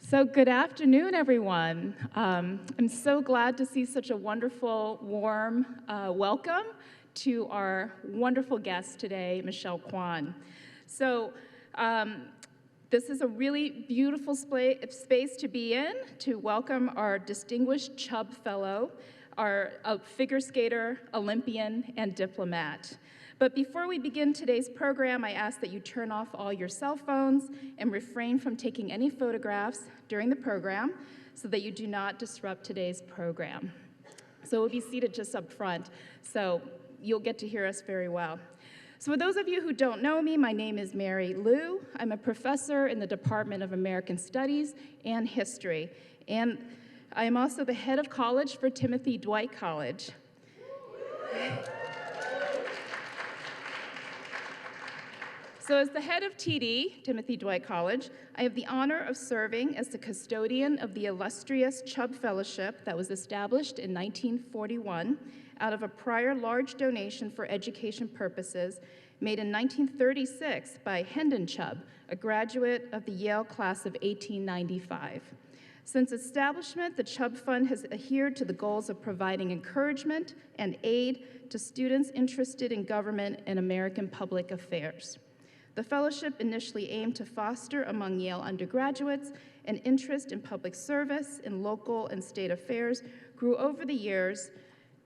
So good afternoon, everyone. I'm so glad to see such a wonderful, warm welcome to our wonderful guest today, Michelle Kwan. So this is a really beautiful space to be in to welcome our distinguished Chubb Fellow, our figure skater, Olympian, and diplomat. But before we begin today's program, I ask that you turn off all your cell phones and refrain from taking any photographs during the program so that you do not disrupt today's program. So we'll be seated just up front, so you'll get to hear us very well. So for those of you who don't know me, my name is Mary Liu. I'm a professor in the Department of American Studies and History, and I am also the head of college for Timothy Dwight College. So as the head of TD, Timothy Dwight College, I have the honor of serving as the custodian of the illustrious Chubb Fellowship that was established in 1941 out of a prior large donation for education purposes made in 1936 by Hendon Chubb, a graduate of the Yale class of 1895. Since establishment, the Chubb Fund has adhered to the goals of providing encouragement and aid to students interested in government and American public affairs. The fellowship initially aimed to foster among Yale undergraduates an interest in public service in local and state affairs, grew over the years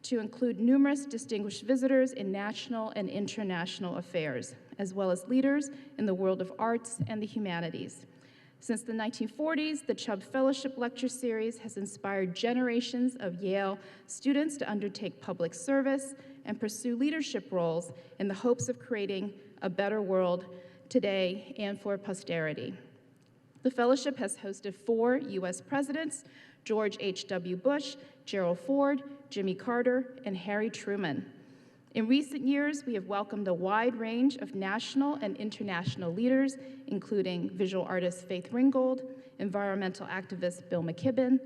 to include numerous distinguished visitors in national and international affairs, as well as leaders in the world of arts and the humanities. Since the 1940s, the Chubb Fellowship Lecture Series has inspired generations of Yale students to undertake public service and pursue leadership roles in the hopes of creating a better world today and for posterity. The fellowship has hosted 4 U.S. presidents: George H.W. Bush, Gerald Ford, Jimmy Carter, and Harry Truman. In recent years, we have welcomed a wide range of national and international leaders, including visual artist Faith Ringgold, environmental activist Bill McKibben,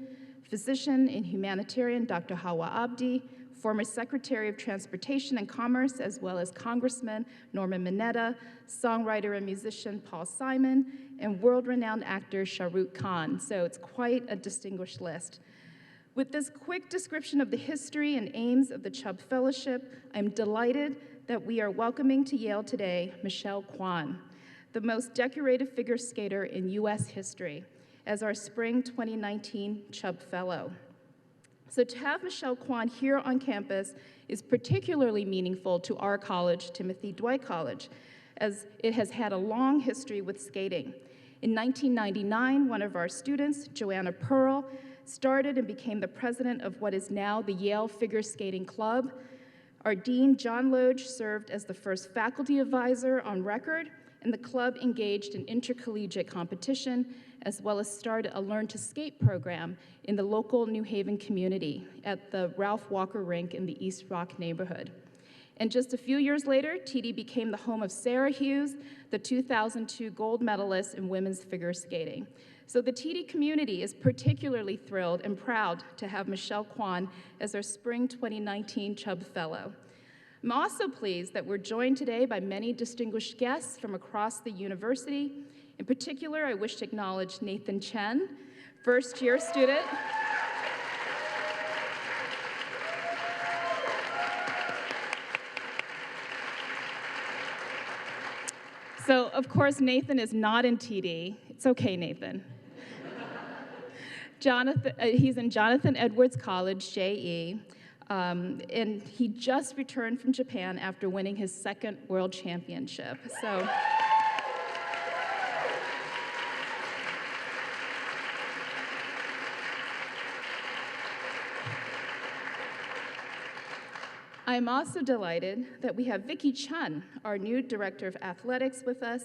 physician and humanitarian Dr. Hawa Abdi, former Secretary of Transportation and Commerce, as well as Congressman Norman Mineta, songwriter and musician Paul Simon, and world-renowned actor Shah Rukh Khan. So it's quite a distinguished list. With this quick description of the history and aims of the Chubb Fellowship, I'm delighted that we are welcoming to Yale today Michelle Kwan, the most decorated figure skater in U.S. history, as our Spring 2019 Chubb Fellow. So to have Michelle Kwan here on campus is particularly meaningful to our college, Timothy Dwight College, as it has had a long history with skating. In 1999, one of our students, Joanna Pearl, started and became the president of what is now the Yale Figure Skating Club. Our dean, John Loge, served as the first faculty advisor on record, and the club engaged in intercollegiate competition, as well as started a Learn to Skate program in the local New Haven community at the Ralph Walker Rink in the East Rock neighborhood. And just a few years later, TD became the home of Sarah Hughes, the 2002 gold medalist in women's figure skating. So the TD community is particularly thrilled and proud to have Michelle Kwan as our Spring 2019 Chubb Fellow. I'm also pleased that we're joined today by many distinguished guests from across the university. In particular, I wish to acknowledge Nathan Chen, first-year student. So, of course, Nathan is not in TD. It's okay, Nathan. He's in Jonathan Edwards College, JE, and he just returned from Japan after winning his 2nd world championship. So. I'm also delighted that we have Vicky Chen, our new Director of Athletics, with us.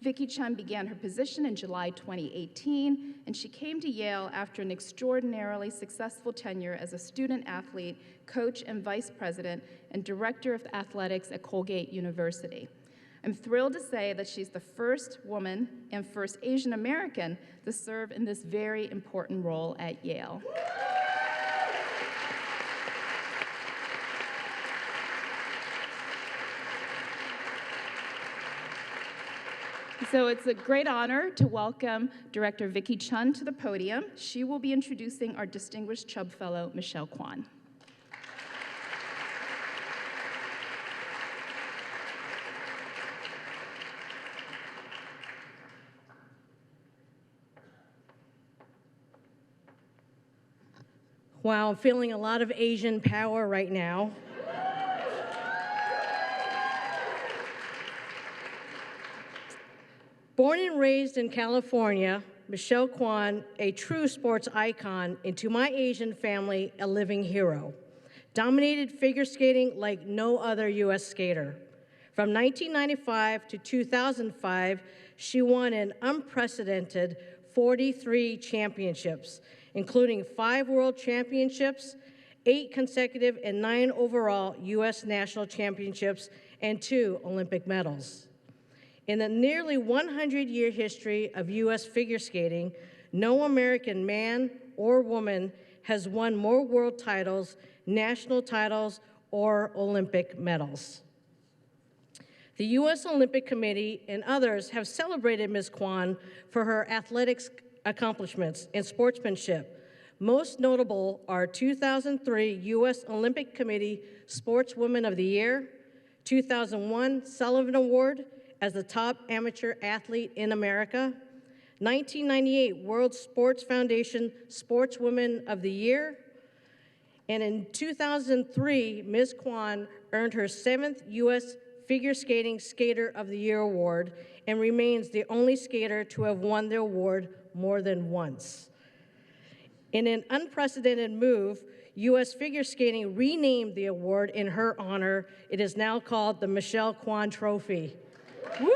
Vicky Chen began her position in July 2018, and she came to Yale after an extraordinarily successful tenure as a student athlete, coach and vice president, and director of athletics at Colgate University. I'm thrilled to say that she's the first woman and first Asian American to serve in this very important role at Yale. So it's a great honor to welcome Director Vicky Chen to the podium. She will be introducing our distinguished Chubb Fellow, Michelle Kwan. Wow, I'm feeling a lot of Asian power right now. Born and raised in California, Michelle Kwan, a true sports icon, and to my Asian family, a living hero. Dominated figure skating like no other U.S. skater. From 1995 to 2005, she won an unprecedented 43 championships, including 5 world championships, 8 consecutive and 9 overall U.S. national championships, and 2 Olympic medals. In the nearly 100-year history of U.S. figure skating, no American man or woman has won more world titles, national titles, or Olympic medals. The U.S. Olympic Committee and others have celebrated Ms. Kwan for her athletics accomplishments and sportsmanship. Most notable are 2003 U.S. Olympic Committee Sportswoman of the Year, 2001 Sullivan Award as the top amateur athlete in America, 1998 World Sports Foundation Sportswoman of the Year, and in 2003, Ms. Kwan earned her 7th U.S. Figure Skating Skater of the Year award and remains the only skater to have won the award more than once. In an unprecedented move, U.S. Figure Skating renamed the award in her honor. It is now called the Michelle Kwan Trophy. Woo!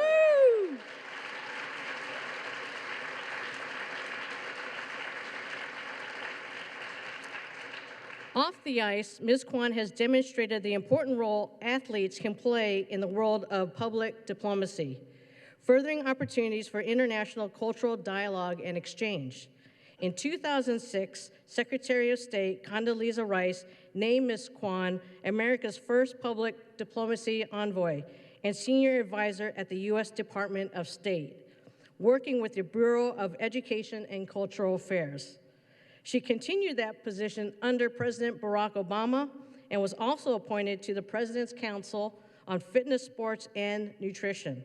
Off the ice, Ms. Kwan has demonstrated the important role athletes can play in the world of public diplomacy, furthering opportunities for international cultural dialogue and exchange. In 2006, Secretary of State Condoleezza Rice named Ms. Kwan America's first public diplomacy envoy and senior advisor at the U.S. Department of State, working with the Bureau of Education and Cultural Affairs. She continued that position under President Barack Obama and was also appointed to the President's Council on Fitness, Sports, and Nutrition.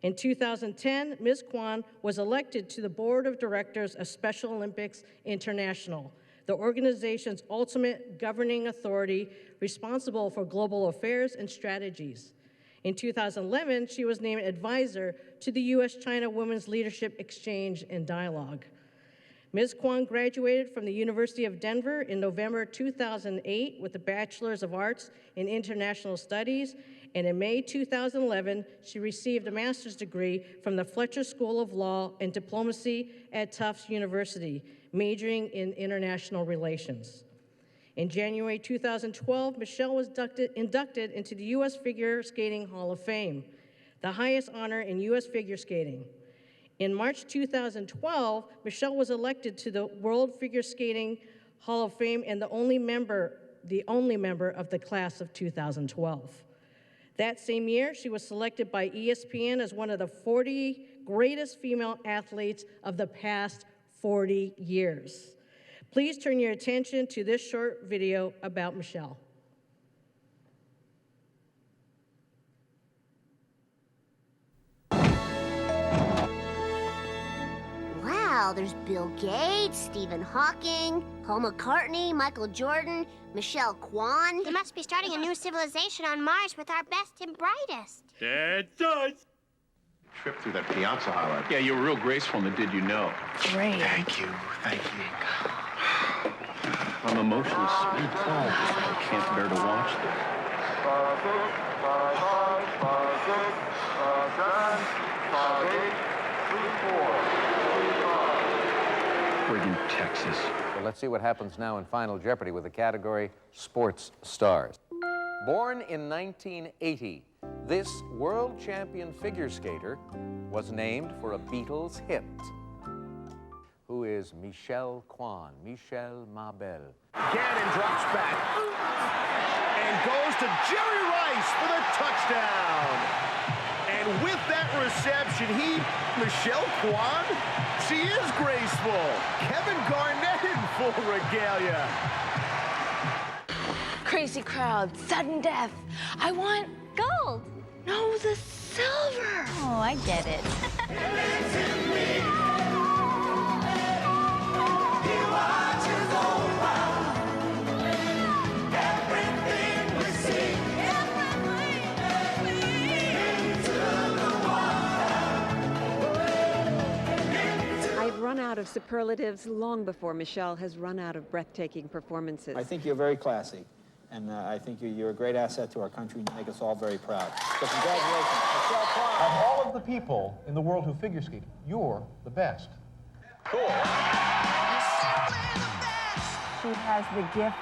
In 2010, Ms. Kwan was elected to the Board of Directors of Special Olympics International, the organization's ultimate governing authority responsible for global affairs and strategies. In 2011, she was named advisor to the U.S.-China Women's Leadership Exchange and Dialogue. Ms. Kwan graduated from the University of Denver in November 2008 with a Bachelor's of Arts in International Studies, and in May 2011, she received a master's degree from the Fletcher School of Law and Diplomacy at Tufts University, majoring in international relations. In January 2012, Michelle was inducted into the U.S. Figure Skating Hall of Fame, the highest honor in U.S. figure skating. In March 2012, Michelle was elected to the World Figure Skating Hall of Fame and the only member of the class of 2012. That same year, she was selected by ESPN as one of the 40 greatest female athletes of the past 40 years. Please turn your attention to this short video about Michelle. Wow, there's Bill Gates, Stephen Hawking, Paul McCartney, Michael Jordan, Michelle Kwan. They must be starting a new civilization on Mars with our best and brightest. It does. Trip through that piazza highlight. Yeah, you were real graceful, and did you know? Great. Thank you. Thank you. I'm emotionally spent. I can't bear to watch this. Friggin' Texas. So let's see what happens now in Final Jeopardy with the category Sports Stars. Born in 1980, this world champion figure skater was named for a Beatles hit. Who is Michelle Kwan? Michelle ma belle. Gannon drops back and goes to Jerry Rice for the touchdown. And with that reception, Michelle Kwan, she is graceful. Kevin Garnett in full regalia. Crazy crowd, sudden death. I want gold. No, the silver. Oh, I get it. I've run out of superlatives long before Michelle has run out of breathtaking performances. I think you're very classy, and I think you're a great asset to our country, and you make us all very proud. So congratulations, Michelle Kwan. Of all of the people in the world who figure skate, you're the best. Cool. She has the gift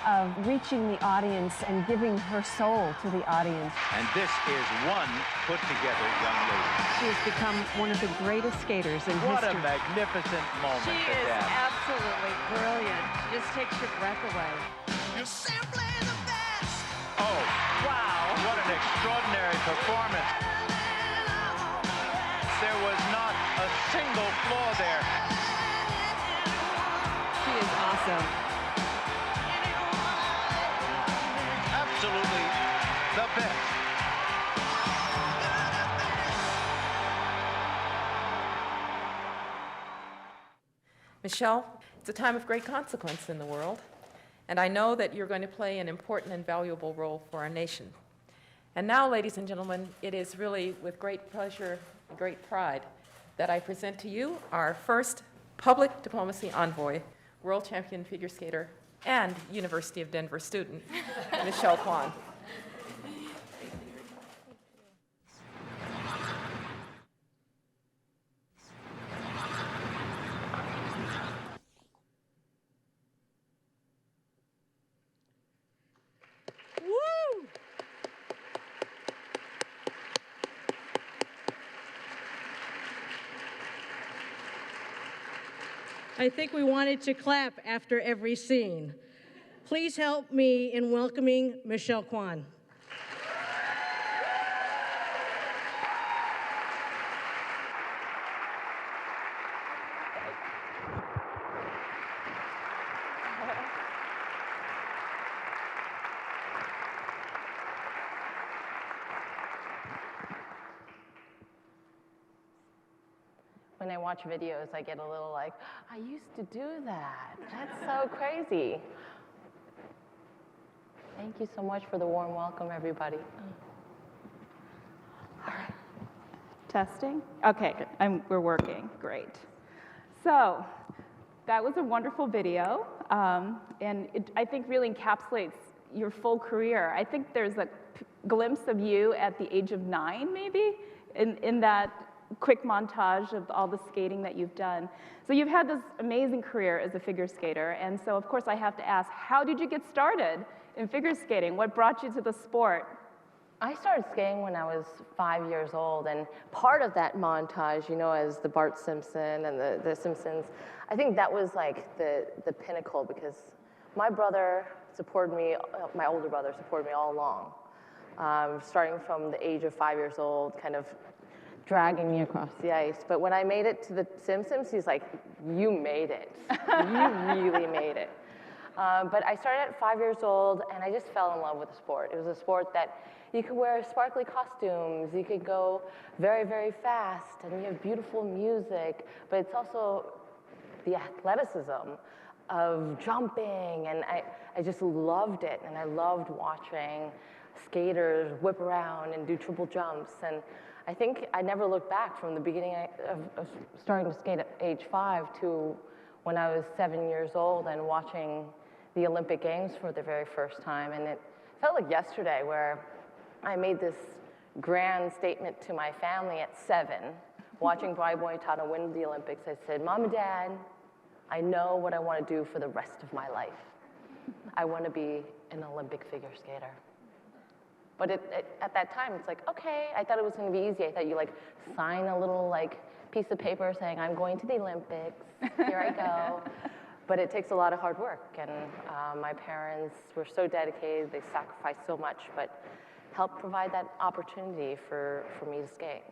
of reaching the audience and giving her soul to the audience. And this is one put-together young lady. She has become one of the greatest skaters in What history. a magnificent moment She for is Dad. absolutely brilliant. She just takes your breath away. You're simply the best. Oh, wow. What an extraordinary performance. There was not a single flaw there. She is awesome. Absolutely the best. Michelle, it's a time of great consequence in the world, and I know that you're going to play an important and valuable role for our nation. And now, ladies and gentlemen, it is really with great pleasure and great pride that I present to you our first public diplomacy envoy, world champion figure skater, and University of Denver student, Michelle Kwan. Woo! I think we wanted to clap after every scene. Please help me in welcoming Michelle Kwan. When I watch videos, I get a little like, I used to do that. That's so crazy. Thank you so much for the warm welcome, everybody. All right. Testing? Okay, we're working. Great. So that was a wonderful video, and it, I think, really encapsulates your full career. I think there's a glimpse of you at the age of 9, maybe, in that quick montage of all the skating that you've done. So you've had this amazing career as a figure skater, and so of course I have to ask, how did you get started in figure skating? What brought you to the sport? I started skating when I was 5 years old, and part of that montage, you know, as the Bart Simpson and the Simpsons, I think that was like the pinnacle, because my brother supported me, my older brother supported me all along, starting from the age of 5 years old, kind of dragging me across the ice. But when I made it to the Simpsons, he's like, you made it. You really made it. But I started at 5 years old, and I just fell in love with the sport. It was a sport that you could wear sparkly costumes, you could go very, very fast, and you have beautiful music, but it's also the athleticism of jumping, and I just loved it, and I loved watching skaters whip around and do triple jumps, and I think I never looked back from the beginning of starting to skate at age 5 to when I was 7 years old and watching the Olympic Games for the very first time. And it felt like yesterday, where I made this grand statement to my family at 7, watching Brai Boitano win the Olympics. I said, Mom and Dad, I know what I want to do for the rest of my life. I want to be an Olympic figure skater. But at that time, it's like, okay, I thought it was going to be easy. I thought you like sign a little piece of paper saying, I'm going to the Olympics, here I go. But it takes a lot of hard work, and my parents were so dedicated, they sacrificed so much, but helped provide that opportunity for me to skate.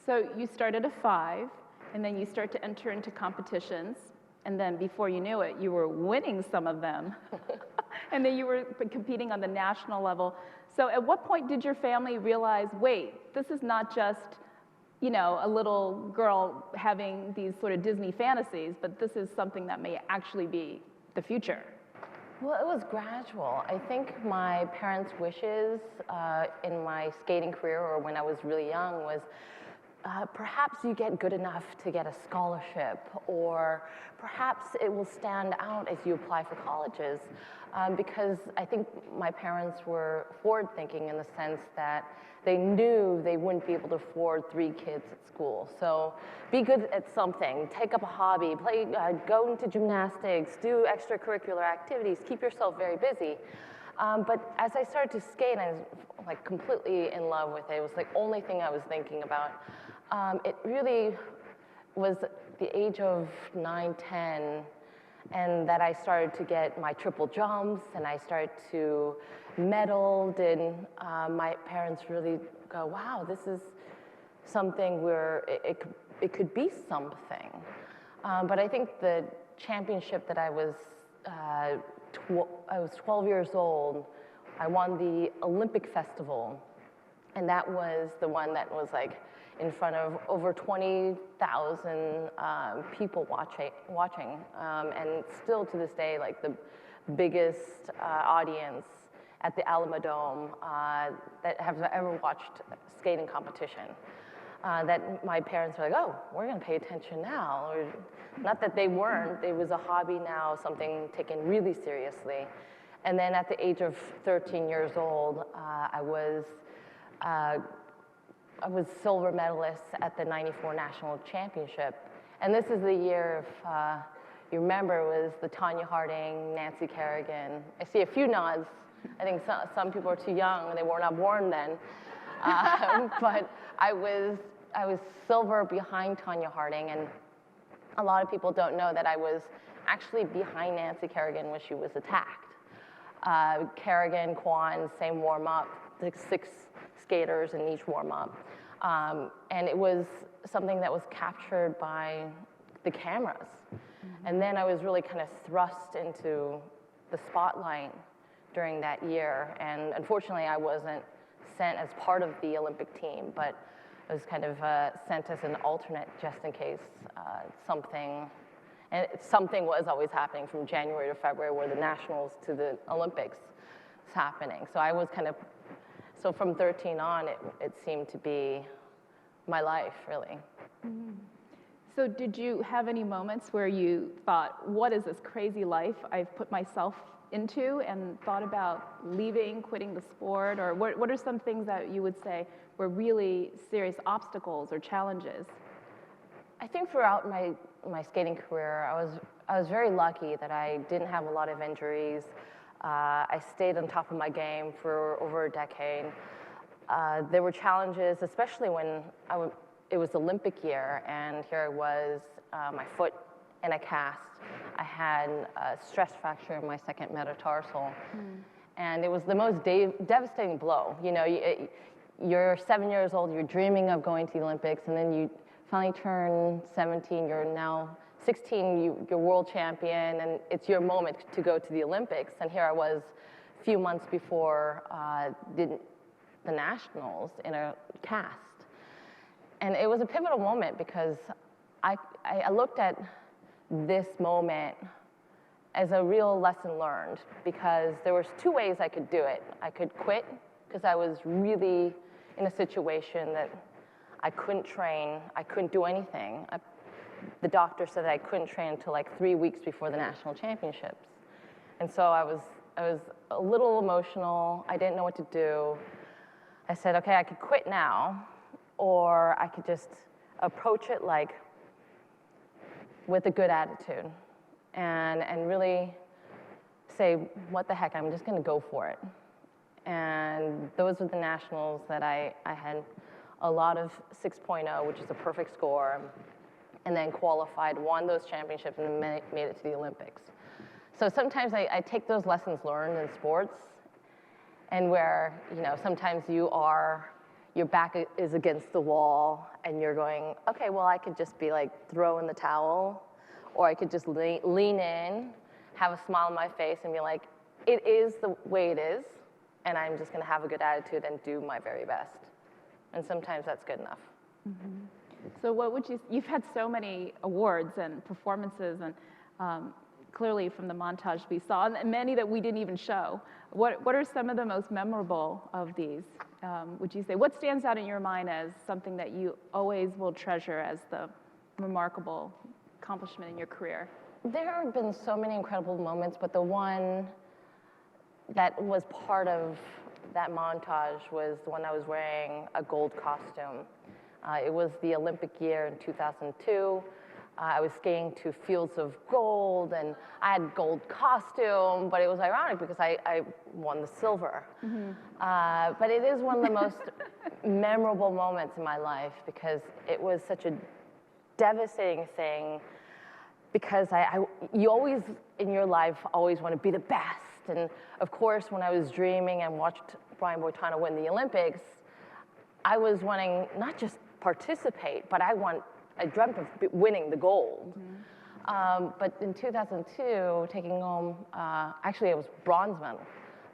So you started at 5, and then you start to enter into competitions, and then before you knew it, you were winning some of them. And then you were competing on the national level. So at what point did your family realize, wait, this is not just, you know, a little girl having these sort of Disney fantasies, but this is something that may actually be the future? Well, it was gradual. I think my parents' wishes in my skating career, or when I was really young, was perhaps you get good enough to get a scholarship, or perhaps it will stand out as you apply for colleges. Because I think my parents were forward-thinking in the sense that they knew they wouldn't be able to afford 3 kids at school. So be good at something, take up a hobby, play, go into gymnastics, do extracurricular activities, keep yourself very busy. But as I started to skate, I was like completely in love with it. It was the only thing I was thinking about. It really was the age of 9, 10, and that I started to get my triple jumps, and I started to medal, and my parents really go, wow, this is something where it could be something. But I think the championship that I was 12 years old, I won the Olympic festival, and that was the one that was like in front of over 20,000 people watching, and still to this day, like the biggest audience at the Alamo Dome that have ever watched skating competition. That my parents were like, oh, we're gonna pay attention now. Or, not that they weren't, it was a hobby now, something taken really seriously. And then at the age of 13 years old, I was silver medalist at the '94 National Championship. And this is the year, if you remember, it was the Tanya Harding, Nancy Kerrigan. I see a few nods. I think some people are too young, they were not born then. But I was silver behind Tanya Harding, and a lot of people don't know that I was actually behind Nancy Kerrigan when she was attacked. Kerrigan, Kwan, same warm-up, 6 skaters in each warm-up. And it was something that was captured by the cameras. And then I was really kind of thrust into the spotlight during that year. And unfortunately, I wasn't sent as part of the Olympic team, but I was kind of sent as an alternate just in case something was always happening from January to February, where the nationals to the Olympics was happening. So I was kind of, so from 13 on, it seemed to be my life, really. So did you have any moments where you thought, what is this crazy life I've put myself into, and thought about leaving, quitting the sport? Or what are some things that you would say were really serious obstacles or challenges? I think throughout my skating career, I was very lucky that I didn't have a lot of injuries. I stayed on top of my game for over a decade. There were challenges, especially when it was Olympic year, and here I was, my foot in a cast. I had a stress fracture in my second metatarsal, and it was the most devastating blow. You know, you're 7 years old, you're dreaming of going to the Olympics, and then you finally turn 17, you're now 16, you're world champion, and it's your moment to go to the Olympics. And here I was a few months before the nationals in a cast. And it was a pivotal moment because I looked at this moment as a real lesson learned, because there was 2 ways I could do it. I could quit because I was really in a situation that I couldn't train, I couldn't do anything. The doctor said that I couldn't train until like 3 weeks before the national championships. And so I was a little emotional, I didn't know what to do. I said, okay, I could quit now, or I could just approach it like with a good attitude and really say, what the heck, I'm just gonna go for it. And those were the nationals that I had a lot of 6.0, which is a perfect score, and then qualified, won those championships, and then made it to the Olympics. So sometimes I take those lessons learned in sports, and where, sometimes your back is against the wall and you're going, okay, well, I could just be like throwing the towel, or I could just lean in, have a smile on my face and be like, it is the way it is, and I'm just gonna have a good attitude and do my very best. And sometimes that's good enough. Mm-hmm. So what would you've had so many awards and performances, and clearly from the montage we saw, and many that we didn't even show. What are some of the most memorable of these, would you say? What stands out in your mind as something that you always will treasure as the remarkable accomplishment in your career? There have been so many incredible moments, but the one that was part of that montage was the one I was wearing a gold costume. It was the Olympic year in 2002. I was skating to fields of gold, and I had gold costume, but it was ironic because I won the silver. Mm-hmm. But it is one of the most memorable moments in my life because it was such a devastating thing, because you always, in your life, always want to be the best. And of course, when I was dreaming and watched Brian Boitano win the Olympics, I was wanting not just participate, but I dreamt of winning the gold. Mm-hmm. But in 2002, taking home, actually I was bronze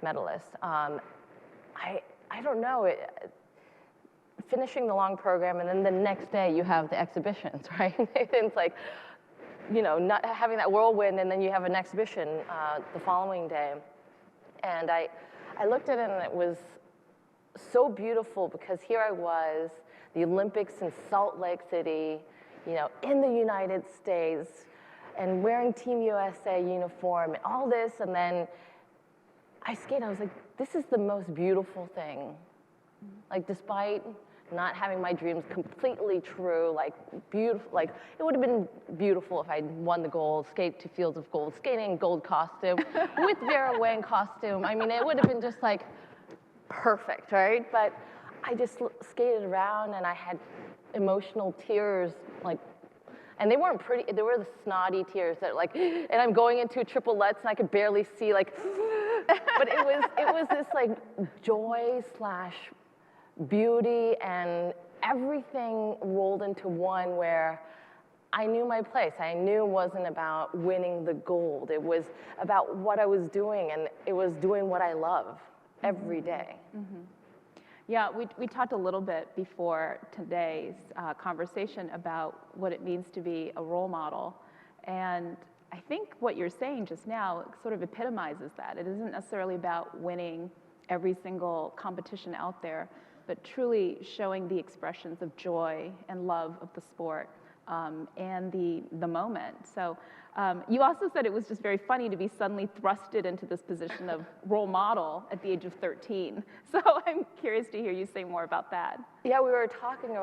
medalist. I don't know, finishing the long program, and then the next day you have the exhibitions, right? It's like, not having that whirlwind, and then you have an exhibition the following day. And I looked at it, and it was so beautiful because here I was, the Olympics in Salt Lake City, in the United States, and wearing Team USA uniform, and all this, and then I skated, I was like, this is the most beautiful thing. Like, despite not having my dreams completely true, like beautiful, like it would have been beautiful if I'd won the gold, skate to fields of gold, skating gold costume, with Vera Wang costume. I mean, it would have been just like perfect, right? But I just skated around and I had emotional tears, like, and they weren't pretty, they were the snotty tears that like, and I'm going into triplets and I could barely see, like, but it was this like joy / beauty, and everything rolled into one where I knew my place. I knew it wasn't about winning the gold. It was about what I was doing, and it was doing what I love every day. Mm-hmm. Yeah, we talked a little bit before today's conversation about what it means to be a role model. And I think what you're saying just now sort of epitomizes that. It isn't necessarily about winning every single competition out there, but truly showing the expressions of joy and love of the sport and the moment. So you also said it was just very funny to be suddenly thrusted into this position of role model at the age of 13. So I'm curious to hear you say more about that. Yeah, we were talking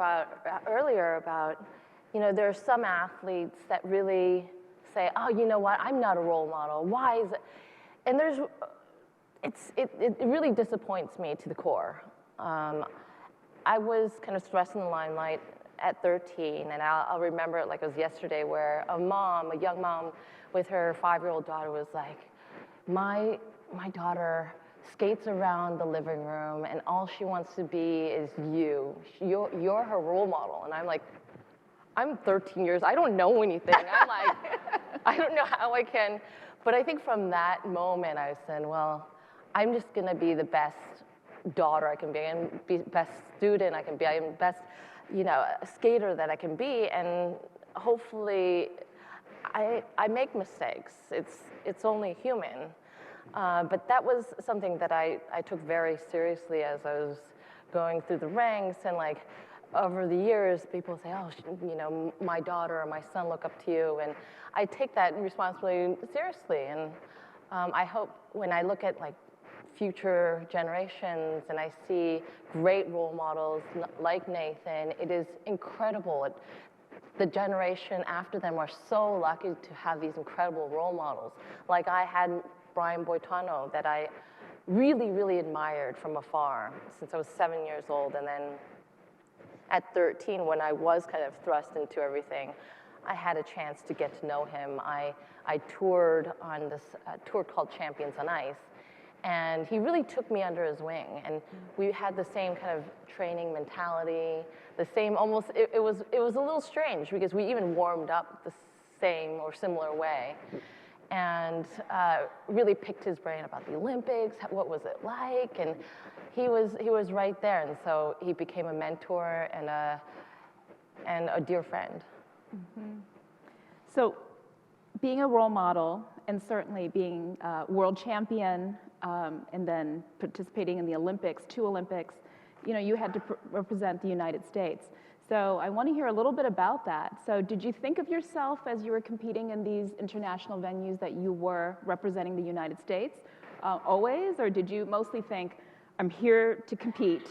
earlier about, there are some athletes that really say, oh, you know what, I'm not a role model. Why is it? And it really disappoints me to the core. I was kind of thrust in the limelight at 13, and I'll remember it like it was yesterday, where a young mom with her 5-year-old daughter was like, my daughter skates around the living room, and all she wants to be is you. You're her role model. And I'm like, I'm 13 years, I don't know anything. I'm like, I don't know how I can. But I think from that moment, I said, well, I'm just gonna be the best daughter I can be, and be best student I can be, I'm best, skater that I can be, and hopefully I make mistakes. It's only human. But that was something that I took very seriously as I was going through the ranks, and like over the years, people say, oh, my daughter or my son look up to you, and I take that responsibility seriously. And I hope when I look at like future generations and I see great role models like Nathan, it is incredible. The generation after them are so lucky to have these incredible role models. Like I had Brian Boitano that I really, really admired from afar since I was 7 years old. And then at 13, when I was kind of thrust into everything, I had a chance to get to know him. I toured on this tour called Champions on Ice. And he really took me under his wing, and we had the same kind of training mentality, the same almost, it was a little strange because we even warmed up the same or similar way, and really picked his brain about the Olympics, what was it like, and he was right there, and so he became a mentor and a dear friend. Mm-hmm. So being a role model and certainly being a world champion and then participating in the Olympics, 2 Olympics, you know, you had to represent the United States. So I want to hear a little bit about that. So did you think of yourself as you were competing in these international venues that you were representing the United States always, or did you mostly think, I'm here to compete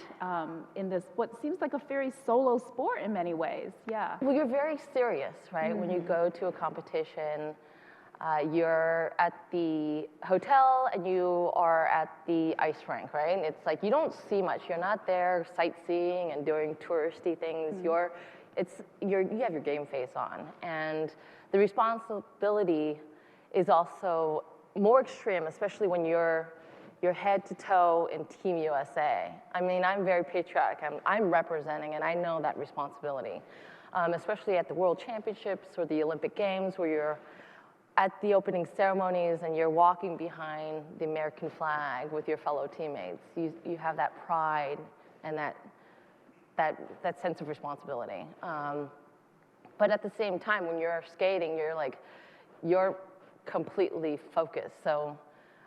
in this, what seems like a very solo sport in many ways? Yeah. Well, you're very serious, right? Mm-hmm. When you go to a competition, you're at the hotel and you are at the ice rink, right? And it's like you don't see much. You're not there sightseeing and doing touristy things. Mm-hmm. You have your game face on, and the responsibility is also more extreme, especially when you're head to toe in Team USA. I mean, I'm very patriotic. I'm representing, and I know that responsibility, especially at the World Championships or the Olympic Games, where you're at the opening ceremonies and you're walking behind the American flag with your fellow teammates. You have that pride and that sense of responsibility. But at the same time, when you're skating, you're completely focused. So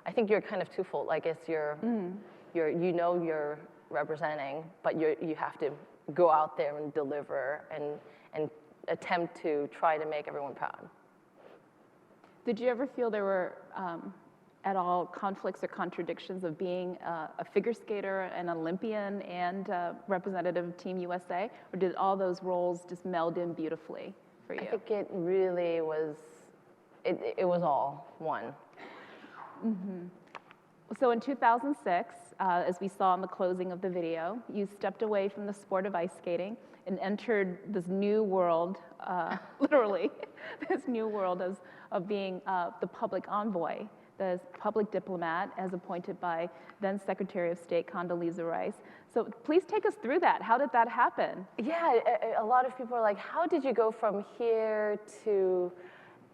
I think you're kind of twofold. I guess you're representing, but you have to go out there and deliver and attempt to try to make everyone proud. Did you ever feel there were at all conflicts or contradictions of being a figure skater, an Olympian, and representative of Team USA? Or did all those roles just meld in beautifully for you? I think it really was, it was all one. Mm-hmm. So in 2006, as we saw in the closing of the video, you stepped away from the sport of ice skating and entered this new world, literally, this new world of being the public envoy, the public diplomat as appointed by then Secretary of State Condoleezza Rice. So please take us through that. How did that happen? Yeah, a lot of people are like, how did you go from here to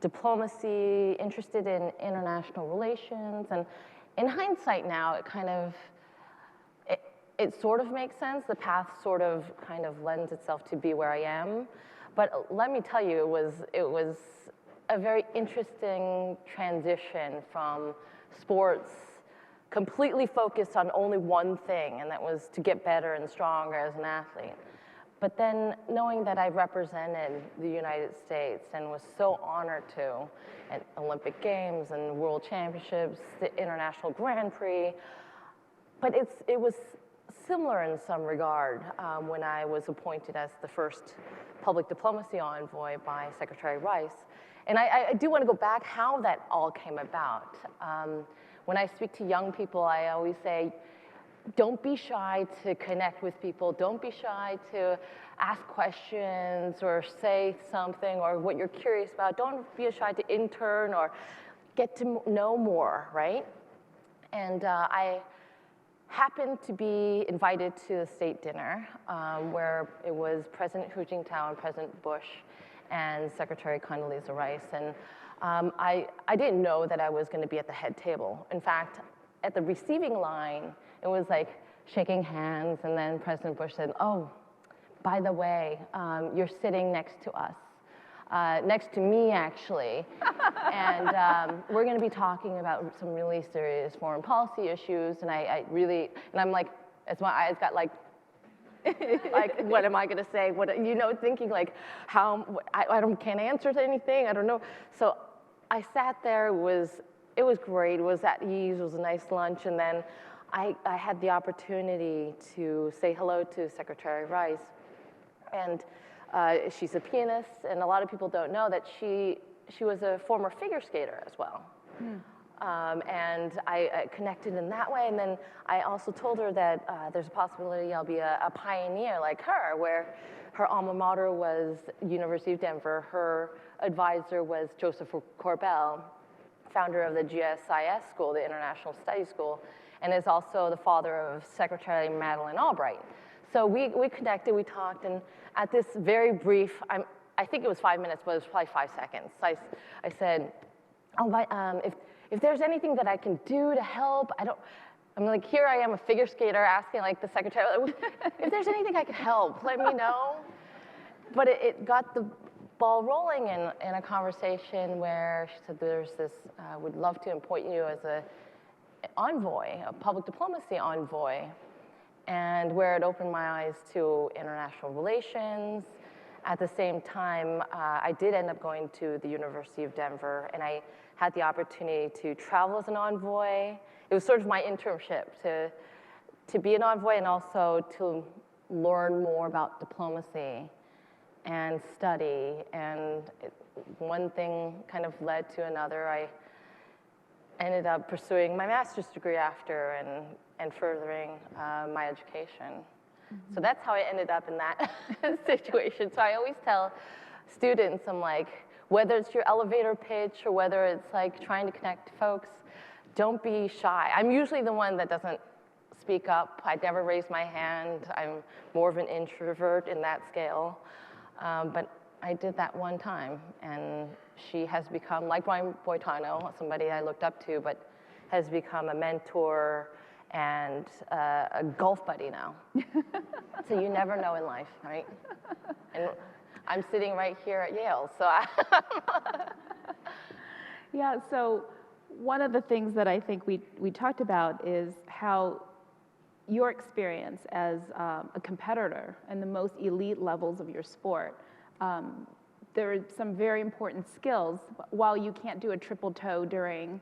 diplomacy, interested in international relations? And in hindsight now, it sort of makes sense. The path sort of kind of lends itself to be where I am. But let me tell you, it was a very interesting transition from sports completely focused on only one thing, and that was to get better and stronger as an athlete. But then knowing that I represented the United States and was so honored to at Olympic Games and World Championships, the International Grand Prix, but it was similar in some regard when I was appointed as the first public diplomacy envoy by Secretary Rice. And I do want to go back how that all came about. When I speak to young people, I always say, don't be shy to connect with people. Don't be shy to ask questions or say something or what you're curious about. Don't be shy to intern or get to know more, right? And I happened to be invited to a state dinner where it was President Hu Jintao and President Bush and Secretary Condoleezza Rice. And I didn't know that I was going to be at the head table. In fact, at the receiving line, it was like shaking hands, and then President Bush said, oh, by the way, you're sitting next to us. Next to me, actually. And we're going to be talking about some really serious foreign policy issues. And I'm like, as my eyes got like, what am I going to say? What, thinking like, I can't answer to anything. I don't know. So I sat there. It was great. It was at ease. It was a nice lunch. And then I had the opportunity to say hello to Secretary Rice. And she's a pianist, and a lot of people don't know that she was a former figure skater as well. And I connected in that way, and then I also told her that there's a possibility I'll be a pioneer like her, where her alma mater was University of Denver. Her advisor was Joseph Corbell, founder of the GSIS school, the International Studies School. and is also the father of Secretary Madeleine Albright. So we connected, we talked, and at this very brief, I think it was 5 minutes, but it was probably 5 seconds. I said, oh, if there's anything that I can do to help, I'm like, here I am, a figure skater, asking like the secretary, if there's anything I can help, let me know. But it got the ball rolling in a conversation where she said, there's this, would love to appoint you as an envoy, a public diplomacy envoy, and where it opened my eyes to international relations. At the same time, I did end up going to the University of Denver, and I had the opportunity to travel as an envoy. It was sort of my internship to be an envoy and also to learn more about diplomacy and study. And one thing kind of led to another. I ended up pursuing my master's degree after and furthering my education. So that's how I ended up in that situation. So I always tell students, I'm like, whether it's your elevator pitch or whether it's like trying to connect to folks, don't be shy. I'm usually the one that doesn't speak up. I never raise my hand. I'm more of an introvert in that scale. But I did that one time, and she has become, like Brian Boitano, somebody I looked up to, but has become a mentor and a golf buddy now. So you never know in life, right? And I'm sitting right here at Yale, so Yeah, so one of the things that I think we talked about is how your experience as a competitor and the most elite levels of your sport, there are some very important skills. While you can't do a triple toe during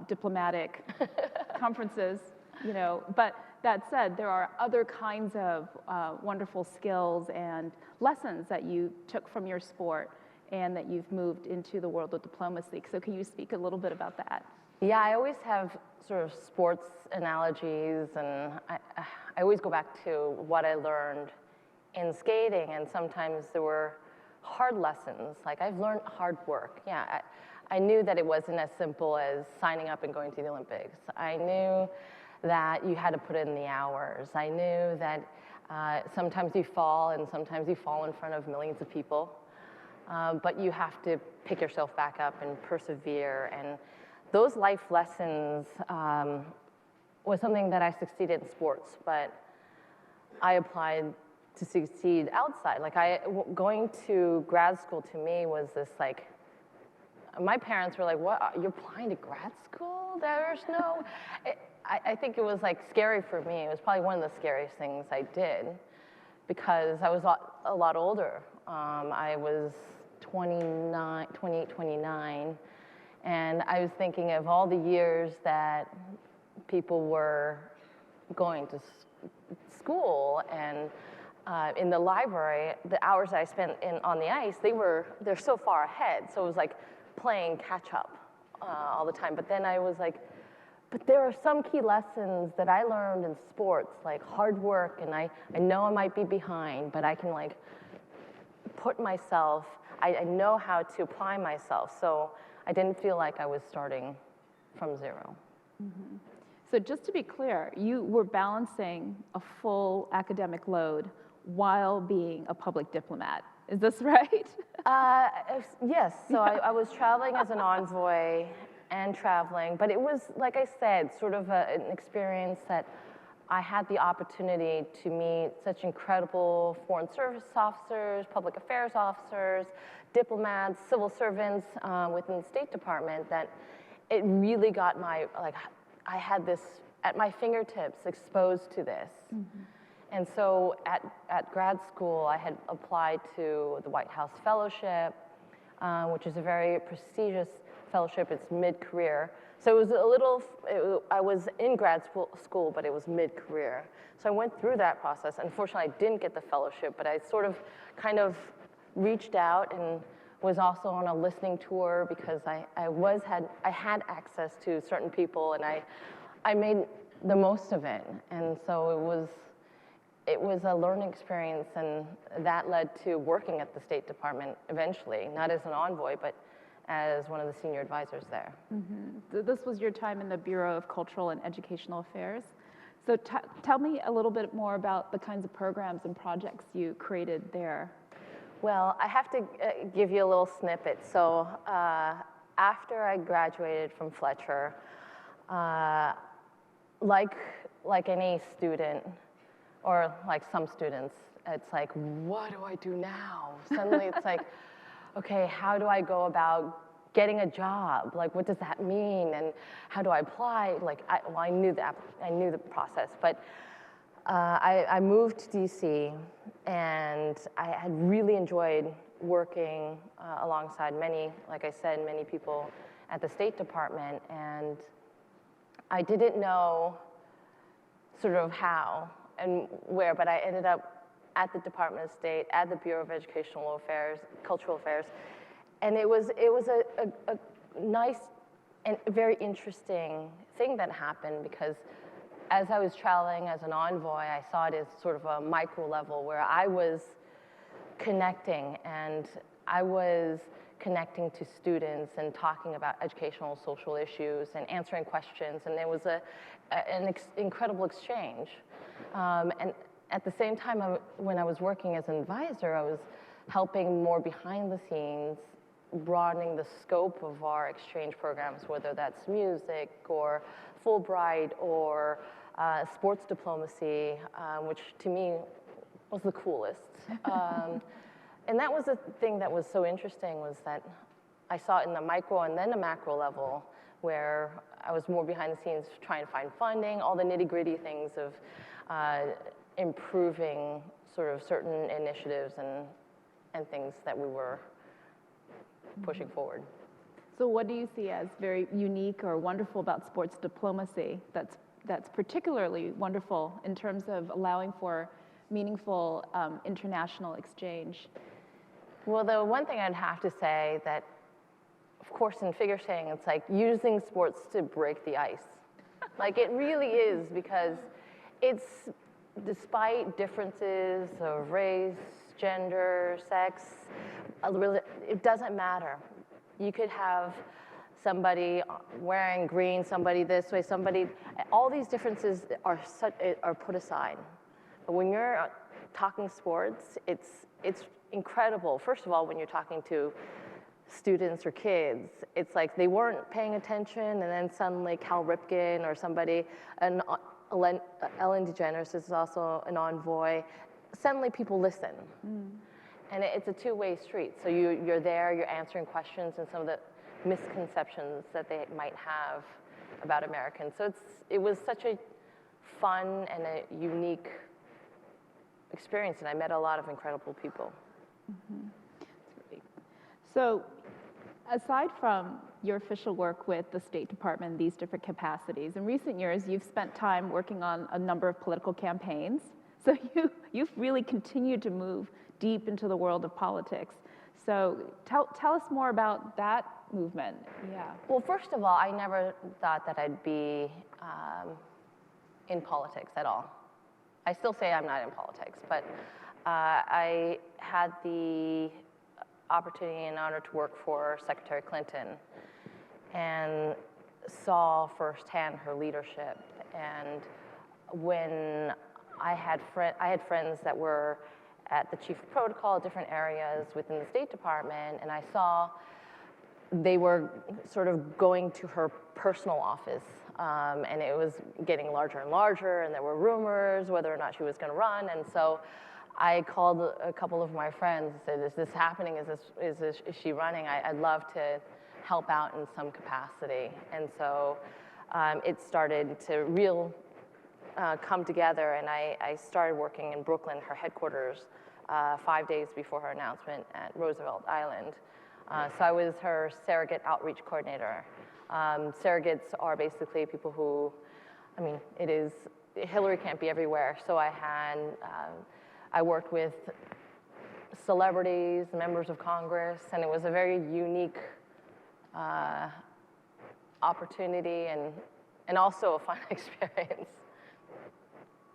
diplomatic conferences, you know, but that said, there are other kinds of wonderful skills and lessons that you took from your sport and that you've moved into the world of diplomacy. So can you speak a little bit about that? Yeah, I always have sort of sports analogies, and I always go back to what I learned in skating, and sometimes there were hard lessons. Like, I've learned hard work. Yeah, I knew that it wasn't as simple as signing up and going to the Olympics. I knew that you had to put in the hours. I knew that sometimes you fall, and sometimes you fall in front of millions of people. But you have to pick yourself back up and persevere. And those life lessons was something that I succeeded in sports, but I applied to succeed outside. Like, going to grad school to me was this, like, my parents were like, what, you're applying to grad school? There's no, I think it was like scary for me. It was probably one of the scariest things I did because I was a lot older. I was 28, 29, and I was thinking of all the years that people were going to school and in the library, the hours I spent on the ice, they're so far ahead. So it was like playing catch up all the time. But then I was like, but there are some key lessons that I learned in sports, like hard work, and I know I might be behind, but I can like put myself, I know how to apply myself. So I didn't feel like I was starting from zero. Mm-hmm. So just to be clear, you were balancing a full academic load while being a public diplomat. Is this right? Yes, so I was traveling as an envoy and traveling, but it was, like I said, sort of an experience that I had the opportunity to meet such incredible foreign service officers, public affairs officers, diplomats, civil servants within the State Department that it really got I had this at my fingertips exposed to this. Mm-hmm. And so at grad school, I had applied to the White House Fellowship, which is a very prestigious fellowship. It's mid-career. So it was I was in grad school, but it was mid-career. So I went through that process. Unfortunately, I didn't get the fellowship, but I sort of kind of reached out and was also on a listening tour because I had access to certain people, and I made the most of it. And so it was a learning experience, and that led to working at the State Department eventually, not as an envoy, but as one of the senior advisors there. So this was your time in the Bureau of Cultural and Educational Affairs. So tell me a little bit more about the kinds of programs and projects you created there. Well, I have to give you a little snippet. So after I graduated from Fletcher, like any student, or like some students, it's like, what do I do now? Suddenly it's like, okay, how do I go about getting a job? Like, what does that mean? And how do I apply? Like, I knew the process, but I moved to DC, and I had really enjoyed working alongside many, like I said, many people at the State Department, and I didn't know sort of how and where, but I ended up at the Department of State, at the Bureau of Educational Affairs, Cultural Affairs, and it was a nice and very interesting thing that happened, because as I was traveling as an envoy, I saw it as sort of a micro level where I was connecting, and I was connecting to students and talking about educational social issues and answering questions, and there was an incredible exchange. And at the same time, when I was working as an advisor, I was helping more behind the scenes, broadening the scope of our exchange programs, whether that's music or Fulbright or sports diplomacy, which to me was the coolest. And that was the thing that was so interesting, was that I saw it in the micro and then the macro level, where I was more behind the scenes trying to find funding, all the nitty-gritty things of improving sort of certain initiatives and things that we were pushing forward. So what do you see as very unique or wonderful about sports diplomacy that's particularly wonderful in terms of allowing for meaningful international exchange? Well, the one thing I'd have to say that, of course, in figure skating, it's like using sports to break the ice. Like, it really is, because it's, despite differences of race, gender, sex, it doesn't matter. You could have somebody wearing green, somebody this way, somebody, all these differences are put aside. But when you're talking sports, it's incredible. First of all, when you're talking to students or kids, it's like they weren't paying attention, and then suddenly Cal Ripken or somebody, and Ellen DeGeneres is also an envoy, suddenly people listen. And it's a two-way street. So you're there, you're answering questions and some of the misconceptions that they might have about Americans. So it was such a fun and a unique experience, and I met a lot of incredible people. So aside from your official work with the State Department in these different capacities, in recent years you've spent time working on a number of political campaigns. So you've really continued to move deep into the world of politics. So tell us more about that movement. Yeah. Well, first of all, I never thought that I'd be in politics at all. I still say I'm not in politics, but I had the opportunity and honor to work for Secretary Clinton and saw firsthand her leadership. And when I had friends that were at the chief of protocol, different areas within the State Department, and I saw they were sort of going to her personal office, and it was getting larger and larger, and there were rumors whether or not she was going to run, and so I called a couple of my friends and said, is this happening? Is she running? I'd love to help out in some capacity. And so it started to come together, and I started working in Brooklyn, her headquarters, 5 days before her announcement at Roosevelt Island. So I was her surrogate outreach coordinator. Surrogates are basically people who, I mean, Hillary can't be everywhere, so I worked with celebrities, members of Congress, and it was a very unique opportunity and also a fun experience.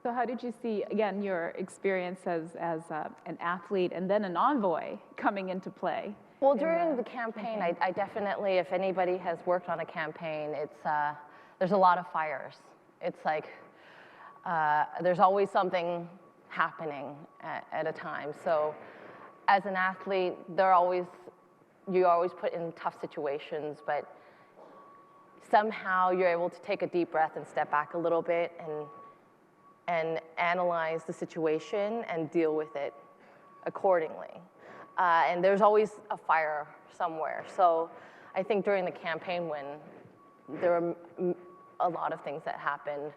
So how did you see, again, your experience as an athlete and then an envoy coming into play? Well, during the campaign, I definitely, if anybody has worked on a campaign, there's a lot of fires. It's like there's always something happening at a time. So as an athlete, you're always put in tough situations, but somehow you're able to take a deep breath and step back a little bit and analyze the situation and deal with it accordingly. And there's always a fire somewhere. So I think during the campaign, when there were a lot of things that happened,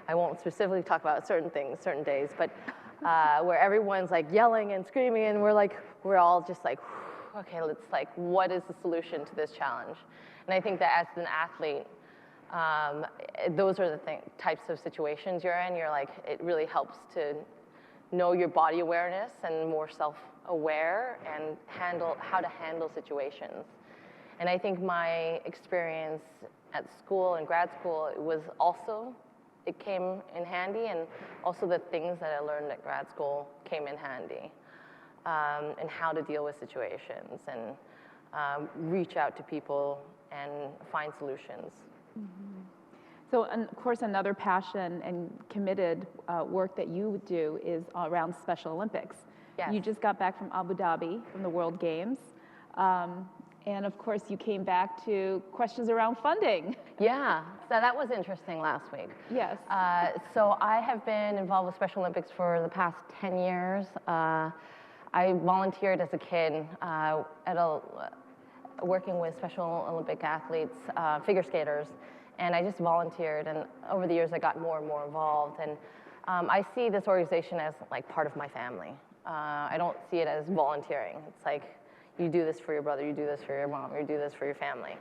I won't specifically talk about certain things, certain days, but where everyone's like yelling and screaming, and we're all just like, okay, what is the solution to this challenge? And I think that as an athlete, those are the types of situations you're in. It really helps to know your body awareness and more self-aware and how to handle situations. And I think my experience at school and grad school it came in handy, and also the things that I learned at grad school came in handy, and how to deal with situations and reach out to people and find solutions. Mm-hmm. So, of course, another passion and committed work that you do is around Special Olympics. Yes. You just got back from Abu Dhabi from the World Games. And of course, you came back to questions around funding. Yeah, so that was interesting last week. Yes. So I have been involved with Special Olympics for the past 10 years. I volunteered as a kid working with Special Olympic athletes, figure skaters, and I just volunteered. And over the years, I got more and more involved. And I see this organization as like part of my family. I don't see it as volunteering. It's like, you do this for your brother, you do this for your mom, you do this for your family.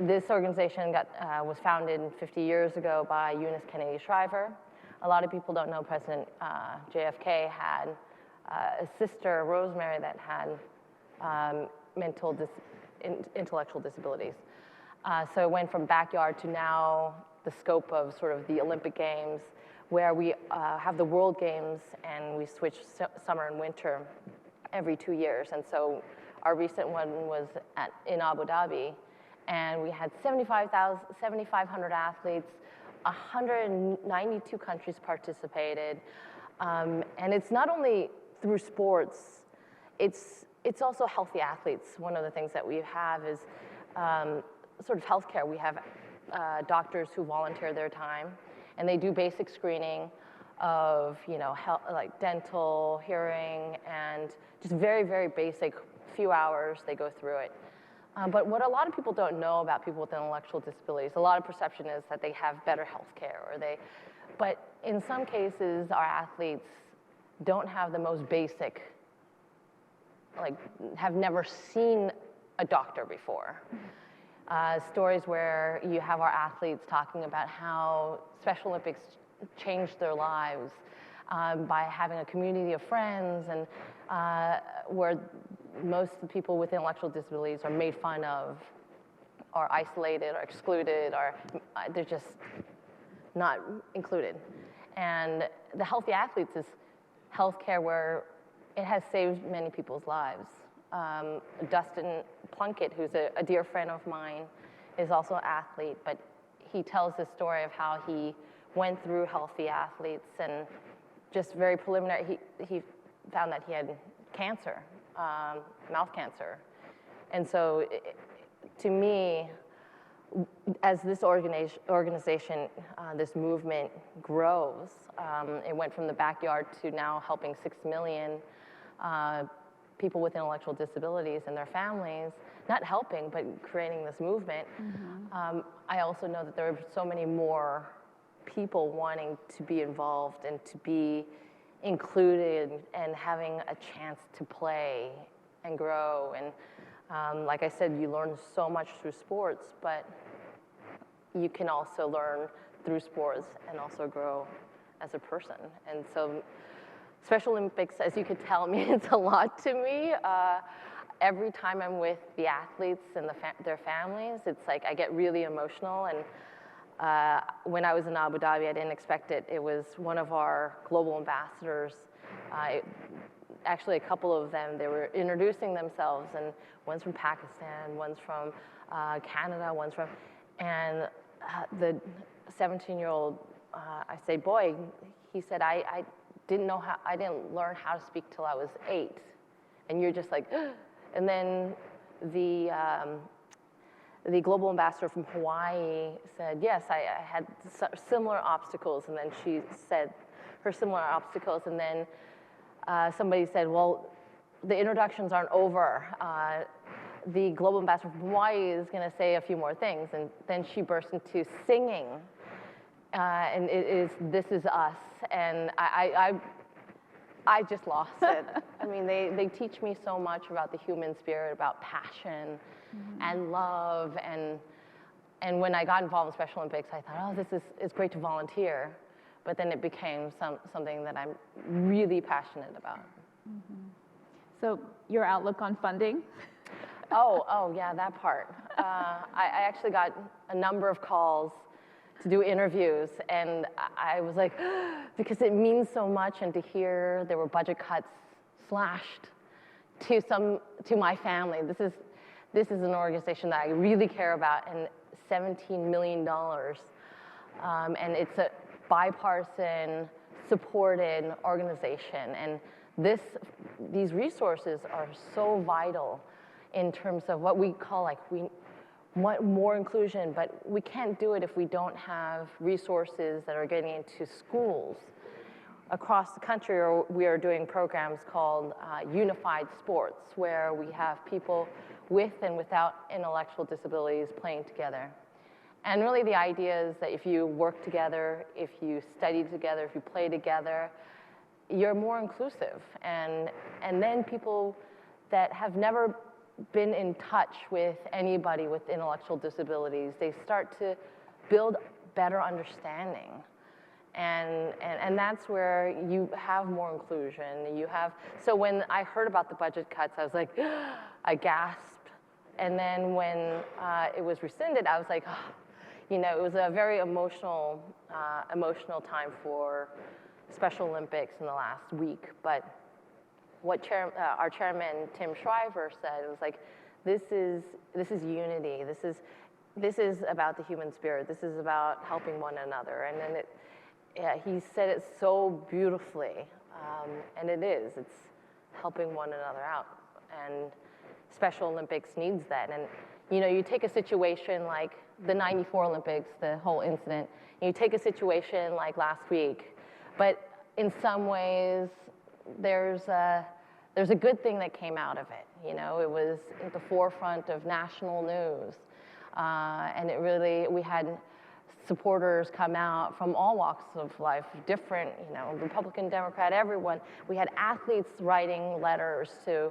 This organization was founded 50 years ago by Eunice Kennedy Shriver. A lot of people don't know President JFK had a sister, Rosemary, that had intellectual disabilities. So it went from backyard to now the scope of sort of the Olympic Games, where we have the World Games and we switch summer and winter every 2 years. And so our recent one was in Abu Dhabi, and we had 7,500 athletes, 192 countries participated. And it's not only through sports, it's also healthy athletes. One of the things that we have is sort of healthcare. We have doctors who volunteer their time, and they do basic screening of health, like dental, hearing, and just very, very basic, few hours they go through it. But what a lot of people don't know about people with intellectual disabilities, a lot of perception is that they have better health care, but in some cases, our athletes don't have the most basic, have never seen a doctor before. Stories where you have our athletes talking about how Special Olympics changed their lives by having a community of friends, and where most of the people with intellectual disabilities are made fun of, or isolated, or excluded, or they're just not included. And the healthy athletes is healthcare where it has saved many people's lives. Dustin Plunkett, who's a dear friend of mine, is also an athlete, but he tells the story of how he went through healthy athletes, and just very preliminary, he found that he had cancer, mouth cancer. And so to me, as this organization, this movement grows, it went from the backyard to now helping 6 million people with intellectual disabilities and their families, not helping, but creating this movement. Mm-hmm. I also know that there are so many more people wanting to be involved and to be included and having a chance to play and grow. And like I said, you learn so much through sports, but you can also learn through sports and also grow as a person. And so Special Olympics, as you could tell, means a lot to me. Every time I'm with the athletes and their families, it's like I get really emotional, and when I was in Abu Dhabi, I didn't expect it. It was one of our global ambassadors. Actually, a couple of them, they were introducing themselves, and one's from Pakistan, one's from Canada, one's from, and the 17-year-old, I say, boy, he said, I didn't learn how to speak till I was 8. And you're just like, and then the global ambassador from Hawaii said, yes, I had similar obstacles, and then she said her similar obstacles, and then somebody said, well, the introductions aren't over. The global ambassador from Hawaii is going to say a few more things, and then she burst into singing, and it is "This Is Us," and I just lost it. I mean, they teach me so much about the human spirit, about passion and love, and when I got involved in Special Olympics, I thought, oh, it's great to volunteer, but then it became something that I'm really passionate about. So your outlook on funding? Oh yeah, that part. I actually got a number of calls to do interviews, and I was like, because it means so much, and to hear there were budget cuts slashed to my family. This is an organization that I really care about, and $17 million, and it's a bipartisan supported organization, and these resources are so vital in terms of what we call, like, we want more inclusion, but we can't do it if we don't have resources that are getting into schools across the country. Or we are doing programs called Unified Sports, where we have people with and without intellectual disabilities playing together. And really the idea is that if you work together, if you study together, if you play together, you're more inclusive. And then people that have never been in touch with anybody with intellectual disabilities, they start to build better understanding. And that's where you have more inclusion. So when I heard about the budget cuts, I was like, I gasped. And then when it was rescinded, I was like, oh. It was a very emotional time for Special Olympics in the last week. But what our chairman, Tim Shriver, said, it was like, this is unity. This is about the human spirit. This is about helping one another. And then he said it so beautifully, and it is. It's helping one another out. And Special Olympics needs that. And you take a situation like the '94 Olympics, the whole incident, and you take a situation like last week, but in some ways, there's a good thing that came out of it. It was at the forefront of national news, and we had supporters come out from all walks of life, different, Republican, Democrat, everyone. We had athletes writing letters to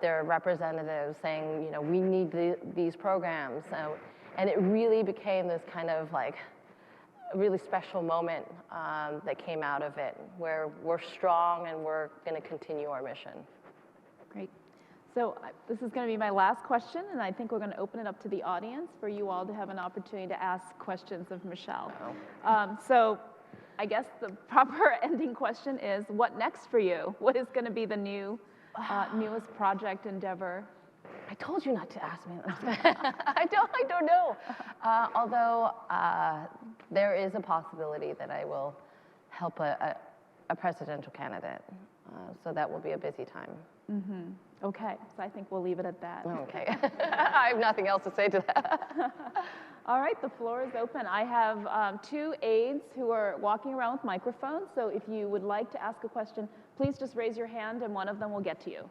their representatives saying, we need these programs. And it really became this kind of like really special moment that came out of it, where we're strong and we're going to continue our mission. Great. So this is going to be my last question, and I think we're going to open it up to the audience for you all to have an opportunity to ask questions of Michelle. So I guess the proper ending question is, what next for you? What is going to be the newest project endeavor? I told you not to ask me that. I don't know. Although there is a possibility that I will help a presidential candidate. So that will be a busy time. Okay, so I think we'll leave it at that. Okay. I have nothing else to say to that. All right, the floor is open. I have 2 aides who are walking around with microphones. So if you would like to ask a question, please just raise your hand and one of them will get to you.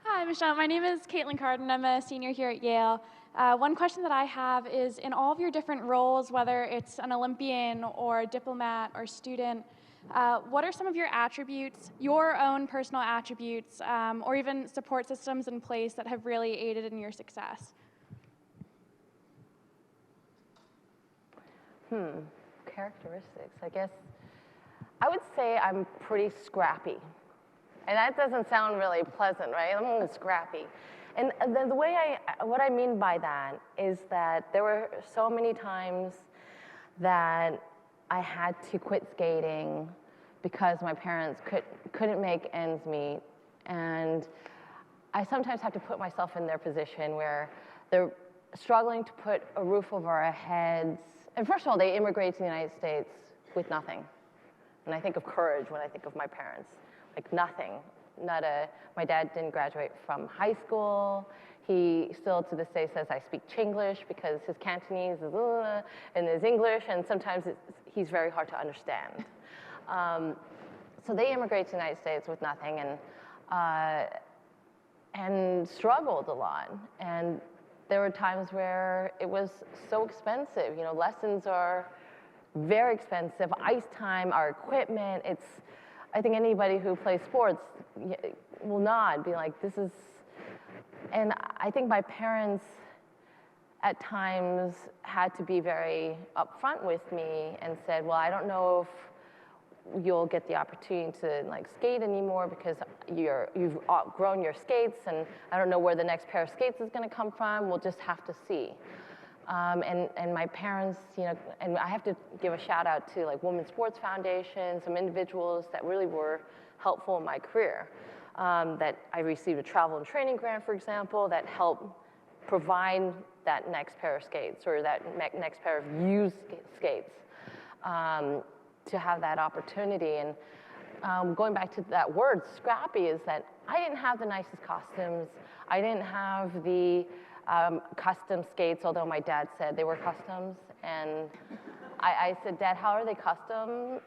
Hi, Michelle. My name is Caitlin Carden. I'm a senior here at Yale. One question that I have is, in all of your different roles, whether it's an Olympian or a diplomat or student, what are some of your attributes, your own personal attributes, or even support systems in place that have really aided in your success? Characteristics, I guess. I would say I'm pretty scrappy. And that doesn't sound really pleasant, right? I'm scrappy. And what I mean by that is that there were so many times that I had to quit skating because my parents couldn't make ends meet. And I sometimes have to put myself in their position where they're struggling to put a roof over our heads. And first of all, they immigrated to the United States with nothing. And I think of courage when I think of my parents, like nothing. My dad didn't graduate from high school. He still to this day says I speak Chinglish because his Cantonese is and his English, and sometimes he's very hard to understand. So they immigrated to the United States with nothing and struggled a lot. And there were times where it was so expensive. You know, lessons are very expensive. Ice time, our equipment, I think anybody who plays sports will nod, be like, this is, and I think my parents at times had to be very upfront with me and said, well, I don't know if you'll get the opportunity to like skate anymore because you've outgrown your skates, and I don't know where the next pair of skates is going to come from. We'll just have to see. And my parents, you know, and I have to give a shout out to like Women's Sports Foundation, some individuals that really were helpful in my career. That I received a travel and training grant, for example, that helped provide that next pair of skates or that next pair of used skates to have that opportunity. And going back to that word, scrappy, is that I didn't have the nicest costumes. I didn't have the custom skates, although my dad said they were customs. And I said, Dad, how are they custom?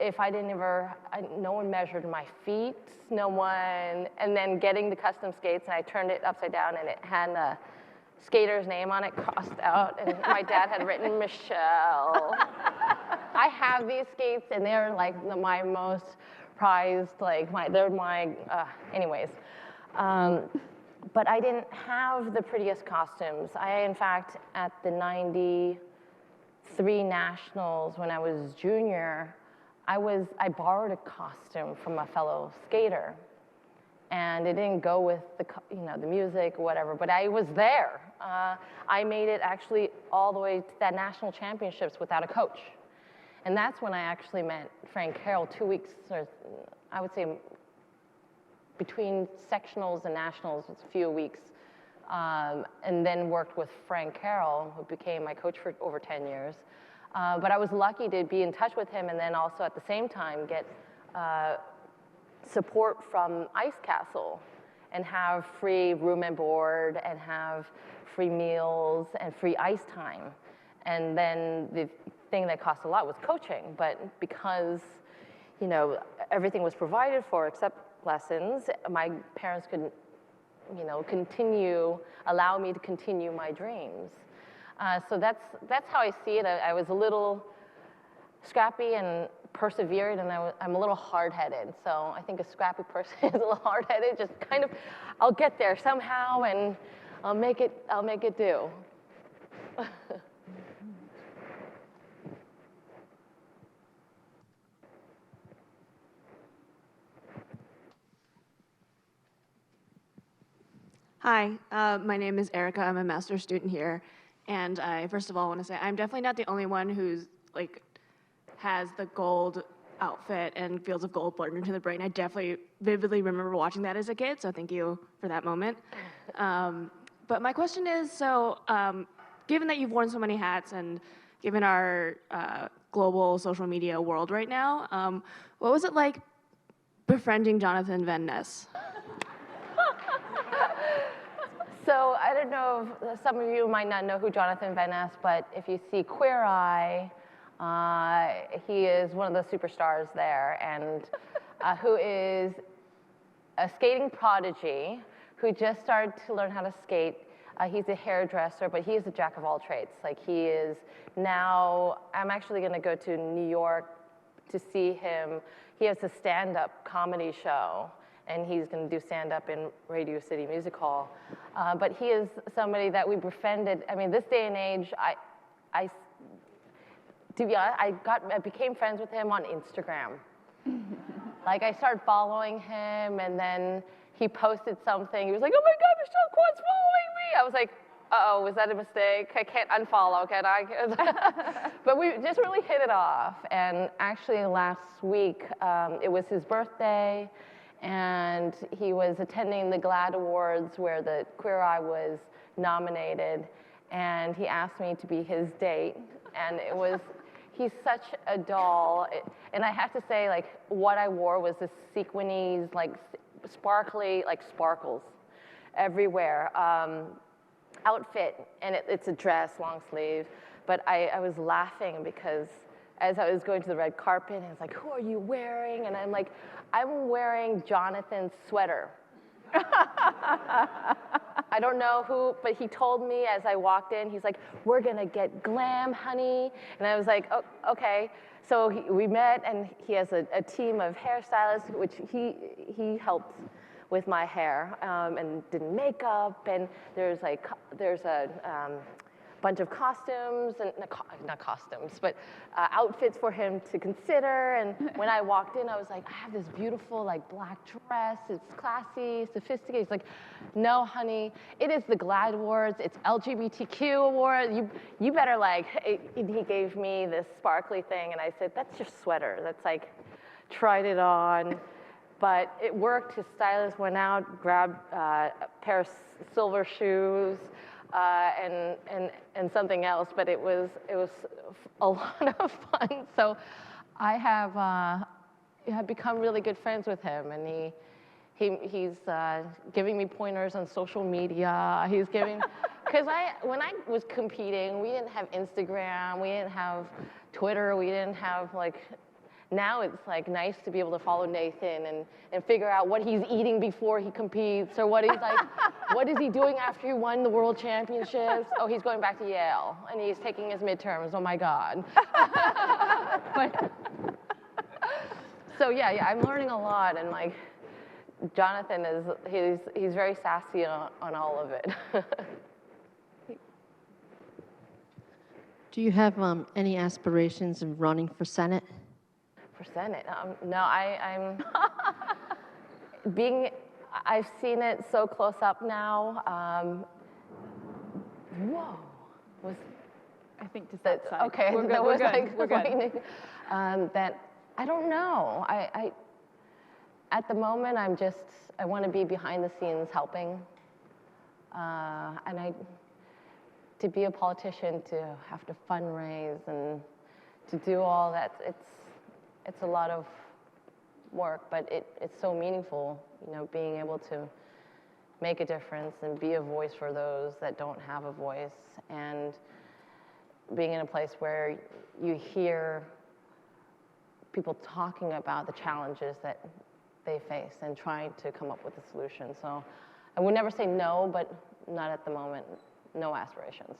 If I didn't no one measured my feet, no one, and then getting the custom skates, and I turned it upside down, and it had a skater's name on it crossed out, and my dad had written Michelle. I have these skates, and they're like my most prized, like anyways. But I didn't have the prettiest costumes. In fact, at the 93 Nationals, when I was junior, I borrowed a costume from a fellow skater, and it didn't go with the music or whatever, but I was there. I made it actually all the way to that national championships without a coach. And that's when I actually met Frank Carroll 2 weeks, or I would say between sectionals and nationals, it was a few weeks, and then worked with Frank Carroll, who became my coach for over 10 years. But I was lucky to be in touch with him and then also at the same time get support from Ice Castle and have free room and board and have free meals and free ice time. And then the thing that cost a lot was coaching, but because everything was provided for except lessons, my parents could allow me to continue my dreams. So that's how I see it. I was a little scrappy and persevered, and I'm a little hard-headed. So I think a scrappy person is a little hard-headed. Just kind of, I'll get there somehow, and I'll make it do. Hi, my name is Erica. I'm a master's student here, and I first of all want to say I'm definitely not the only one who's has the gold outfit and Fields of Gold blurred into the brain. I definitely vividly remember watching that as a kid, so thank you for that moment. But my question is, given that you've worn so many hats and given our global social media world right now, what was it like befriending Jonathan Van Ness? So I don't know if some of you might not know who Jonathan Van Ness, but if you see Queer Eye, he is one of the superstars there, and who is a skating prodigy who just started to learn how to skate. He's a hairdresser, but he is a jack of all trades. Like he is now, I'm actually going to go to New York to see him. He has a stand-up comedy show, and he's going to do stand-up in Radio City Music Hall. But he is somebody that we befriended. I mean, this day and age, to be honest, I became friends with him on Instagram. Like I started following him, and then he posted something. He was like, oh my God, Michelle Kwan's following me. I was like, uh-oh, was that a mistake? I can't unfollow, can I? But we just really hit it off. And actually last week, it was his birthday, and he was attending the GLAAD Awards where the Queer Eye was nominated, and he asked me to be his date. And it was, he's such a doll. And I have to say, like, what I wore was this sequiny, like, sparkly, like sparkles everywhere. Outfit, and it's a dress, long sleeve, but I was laughing because as I was going to the red carpet, I was like, who are you wearing? And I'm like, I'm wearing Jonathan's sweater. I don't know who, but he told me as I walked in, he's like, we're gonna get glam, honey. And I was like, oh, okay. So we met, and he has a team of hairstylists, which he helped with my hair and did makeup, and there's a bunch of costumes, and not costumes, but outfits for him to consider. And when I walked in, I was like, I have this beautiful like black dress. It's classy, sophisticated. He's like, no, honey, it is the GLAAD Awards. It's LGBTQ Awards. You better like. And he gave me this sparkly thing, and I said, that's your sweater. That's like, tried it on. But it worked. His stylist went out, grabbed a pair of silver shoes and something else. But it was a lot of fun. So I have become really good friends with him, and he's giving me pointers on social media. He's giving, because when I was competing, we didn't have Instagram, we didn't have Twitter, we didn't have like. Now it's like nice to be able to follow Nathan and figure out what he's eating before he competes, or what he's like, what is he doing after he won the world championships? Oh, he's going back to Yale, and he's taking his midterms. Oh my God. So yeah, I'm learning a lot, and like Jonathan he's very sassy on all of it. Do you have any aspirations of running for Senate? For Senate? No, I'm I've seen it so close up now. Whoa. I think just that side. Okay, We're good. that We're was good. like We're good. lightning. That I don't know. I at the moment I want to be behind the scenes helping, and to be a politician, to have to fundraise and to do all that, it's a lot of work, but it's so meaningful, you know, being able to make a difference and be a voice for those that don't have a voice, and being in a place where you hear people talking about the challenges that they face and trying to come up with a solution. So I would never say no, but not at the moment. No aspirations.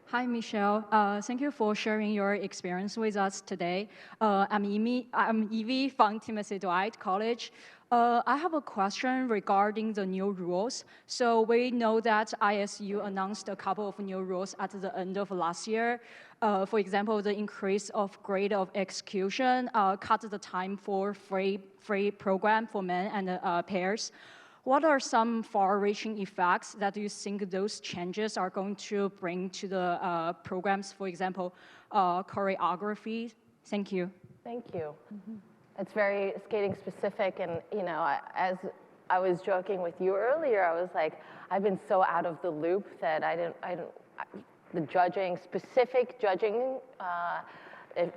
Hi, Michelle. Thank you for sharing your experience with us today. I'm Evie from Timothy Dwight College. I have a question regarding the new rules. So we know that ISU announced a couple of new rules at the end of last year. For example, the increase of grade of execution, cut the time for free program for men and pairs. What are some far-reaching effects that you think those changes are going to bring to the programs, for example, choreography? Thank you. Thank you. Mm-hmm. It's very skating specific, and you know, as I was joking with you earlier, I was like, I've been so out of the loop that the judging, specific judging,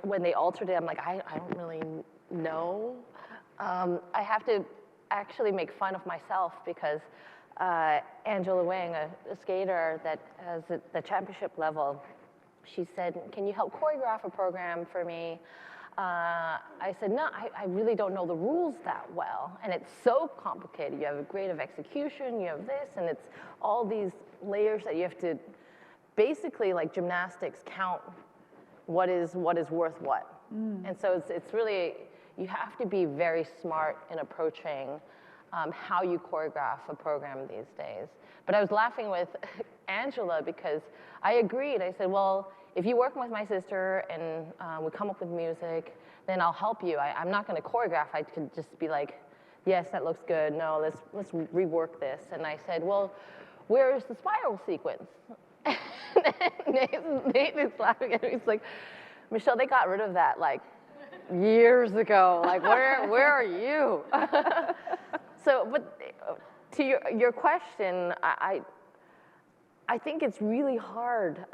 when they altered it, I'm like, I don't really know. I have to actually make fun of myself because Angela Wang, a skater that is at the championship level, she said, can you help choreograph a program for me? I said, no, I really don't know the rules that well, and it's so complicated. You have a grade of execution, you have this, and it's all these layers that you have to basically, like gymnastics, count what is worth what. And so it's really, you have to be very smart in approaching how you choreograph a program these days. But I was laughing with Angela because I agreed. I said, well, if you work with my sister and we come up with music, then I'll help you. I'm not going to choreograph. I could just be like, yes, that looks good. No, let's rework this. And I said, well, where is the spiral sequence? Nathan's laughing at me. He's like, Michelle, they got rid of that like years ago. Like, where are you? So, but to your question, I think it's really hard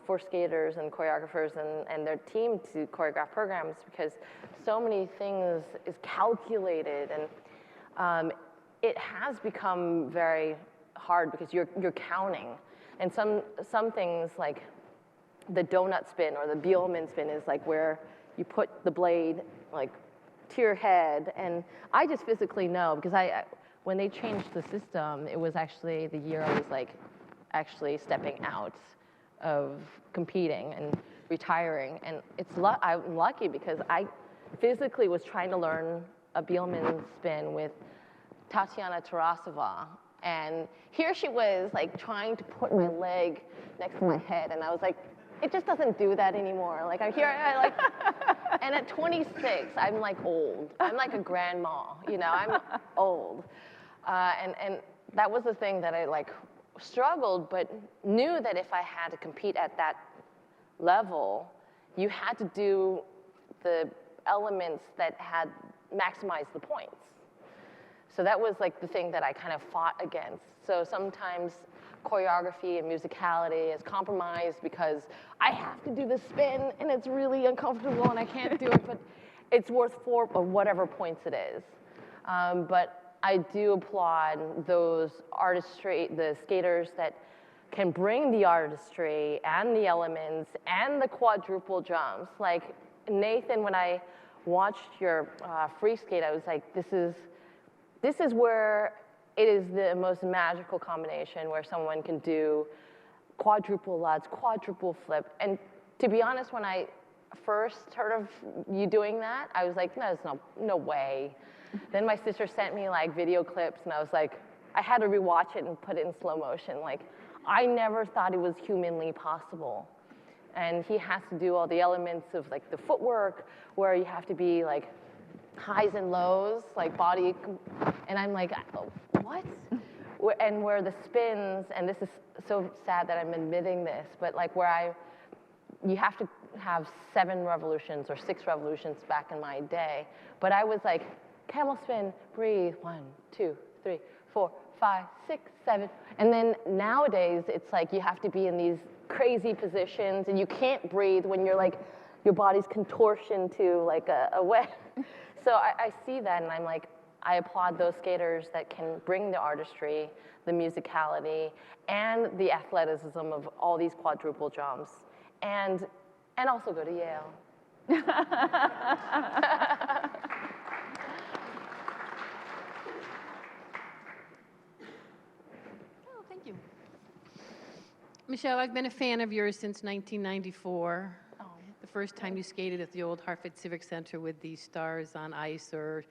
for skaters and choreographers and their team to choreograph programs because so many things is calculated, and it has become very hard because you're counting. And some things like the donut spin or the Bielmann spin is like where you put the blade like to your head, and I just physically know because when they changed the system, it was actually the year I was like actually stepping out of competing and retiring, and I'm lucky because I physically was trying to learn a Bielmann spin with Tatiana Tarasova, and here she was like trying to put my leg next to my head, and I was like, it just doesn't do that anymore. Like I'm here, and at 26, I'm like old. I'm like a grandma, you know. I'm old, and that was the thing that I like struggled, but knew that if I had to compete at that level, you had to do the elements that had maximized the points. So that was like the thing that I kind of fought against. So sometimes choreography and musicality is compromised because I have to do the spin and it's really uncomfortable and I can't do it, but it's worth 4 or whatever points it is. But I do applaud those artistry, the skaters that can bring the artistry and the elements and the quadruple jumps. Like Nathan, when I watched your free skate, I was like, this is where it is the most magical combination where someone can do quadruple luts, quadruple flip. And to be honest, when I first heard of you doing that, I was like, no, there's no way. Then my sister sent me like video clips, and I was like, I had to rewatch it and put it in slow motion. Like, I never thought it was humanly possible. And he has to do all the elements of like the footwork, where you have to be like highs and lows, like body, and I'm like, what? And where the spins, and this is so sad that I'm admitting this, but like where you have to have 7 revolutions or 6 revolutions back in my day, but I was like, camel spin, breathe, 1, 2, 3, 4, 5, 6, 7, and then nowadays it's like you have to be in these crazy positions, and you can't breathe when you're like, your body's contortion to like a wet. So I see that, and I'm like, I applaud those skaters that can bring the artistry, the musicality, and the athleticism of all these quadruple jumps, and also go to Yale. Oh, thank you. Michelle, I've been a fan of yours since 1994. The first time you skated at the old Hartford Civic Center with the Stars on Ice or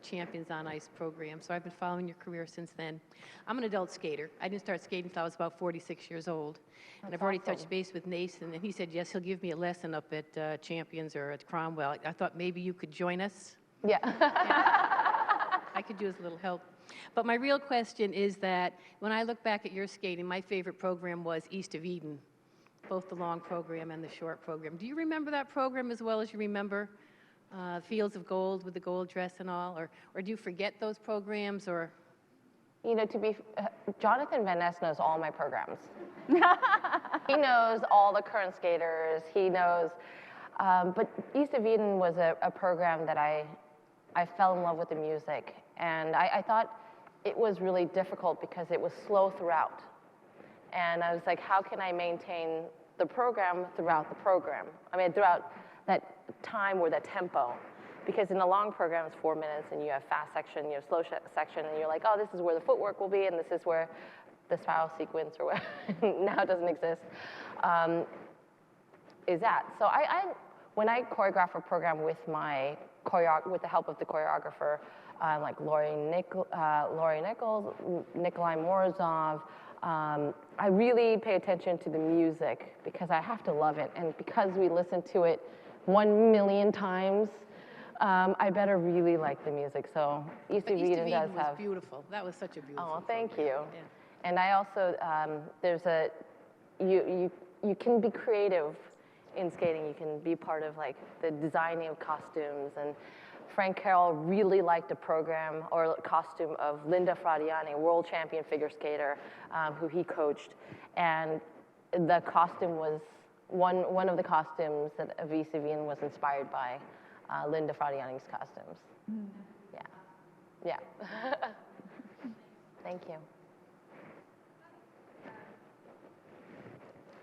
Champions on Ice program. So I've been following your career since then. I'm an adult skater. I didn't start skating until I was about 46 years old. And I've already touched base with Nathan, and he said, yes, he'll give me a lesson up at Champions or at Cromwell. I thought maybe you could join us. Yeah. I could use a little help. But my real question is that when I look back at your skating, my favorite program was East of Eden, both the long program and the short program. Do you remember that program as well as you remember Fields of Gold with the gold dress and all? Or do you forget those programs? Or You know, Jonathan Van Ness knows all my programs. He knows all the current skaters. He knows, but East of Eden was a program that I fell in love with the music. And I thought it was really difficult because it was slow throughout. And I was like, how can I maintain the program throughout the program? I mean, throughout that time or that tempo. Because in the long program, it's 4 minutes, and you have fast section, you have slow section, and you're like, oh, this is where the footwork will be, and this is where the spiral sequence, or what now doesn't exist, is at. So when I choreograph a program with the help of the choreographer, like Lori Nichols, Nikolai Morozov. I really pay attention to the music because I have to love it, and because we listen to it 1 million times, I better really like the music. So East of Eden does have beautiful. That was such a beautiful. Oh, thank you. Yeah. And I also you can be creative in skating. You can be part of like the designing of costumes. And Frank Carroll really liked a program or costume of Linda Fradiani, world champion figure skater, who he coached. And the costume was one of the costumes that East of Eden was inspired by Linda Fradiani's costumes. Yeah. Yeah. Thank you.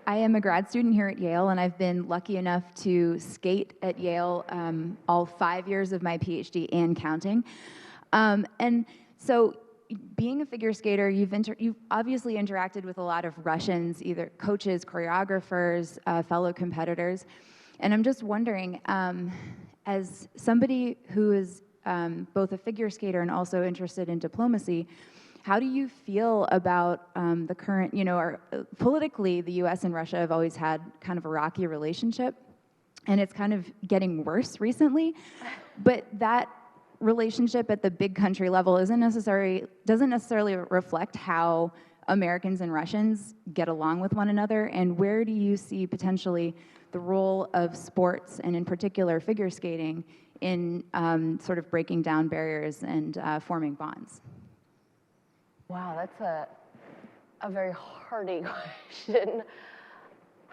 I am a grad student here at Yale, and I've been lucky enough to skate at Yale all 5 years of my PhD and counting. And so being a figure skater, you've obviously interacted with a lot of Russians, either coaches, choreographers, fellow competitors. And I'm just wondering, as somebody who is both a figure skater and also interested in diplomacy, how do you feel about the current, politically, the US and Russia have always had kind of a rocky relationship, and it's kind of getting worse recently. But that relationship at the big country level doesn't necessarily reflect how Americans and Russians get along with one another. And where do you see potentially the role of sports, and in particular figure skating, in sort of breaking down barriers and forming bonds? Wow, that's a very hearty question.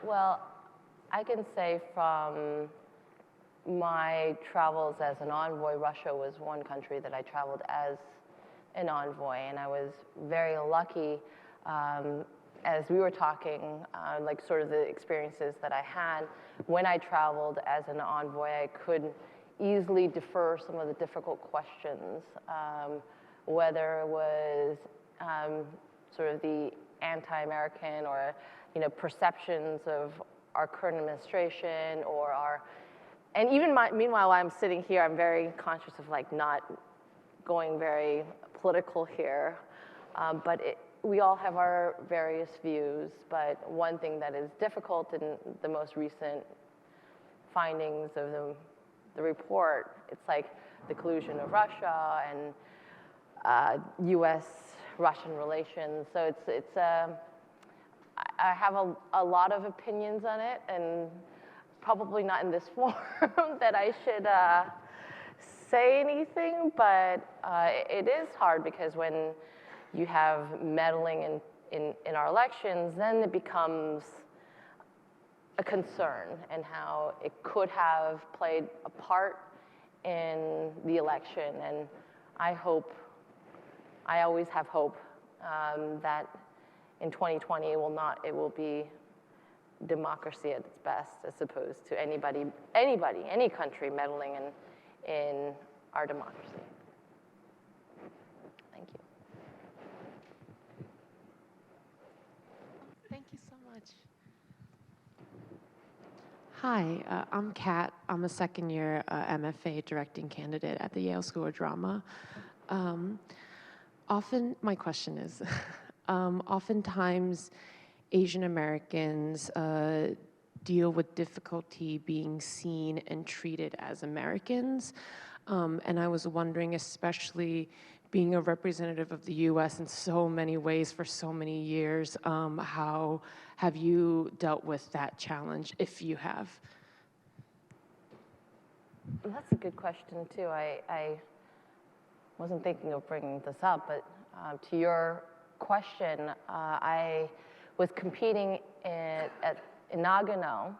Well, I can say from my travels as an envoy, Russia was one country that I traveled as an envoy, and I was very lucky, as we were talking, like sort of the experiences that I had when I traveled as an envoy. I could easily defer some of the difficult questions, whether it was sort of the anti-American or perceptions of our current administration and even meanwhile I'm sitting here, I'm very conscious of like not going very political here, but we all have our various views. But one thing that is difficult in the most recent findings of the report, it's like the collusion of Russia and U.S.-Russian relations. So I have a lot of opinions on it, and probably not in this forum that I should say anything, but it is hard because when you have meddling in our elections, then it becomes a concern and how it could have played a part in the election. And I always have hope that in 2020 it will be democracy at its best, as opposed to any country meddling in our democracy. Thank you. Thank you so much. Hi, I'm Kat. I'm a second-year MFA directing candidate at the Yale School of Drama. My question is, oftentimes Asian Americans deal with difficulty being seen and treated as Americans. And I was wondering, especially being a representative of the US in so many ways for so many years, how have you dealt with that challenge, if you have? That's a good question, too. I wasn't thinking of bringing this up, but to your question, I was competing in Nagano,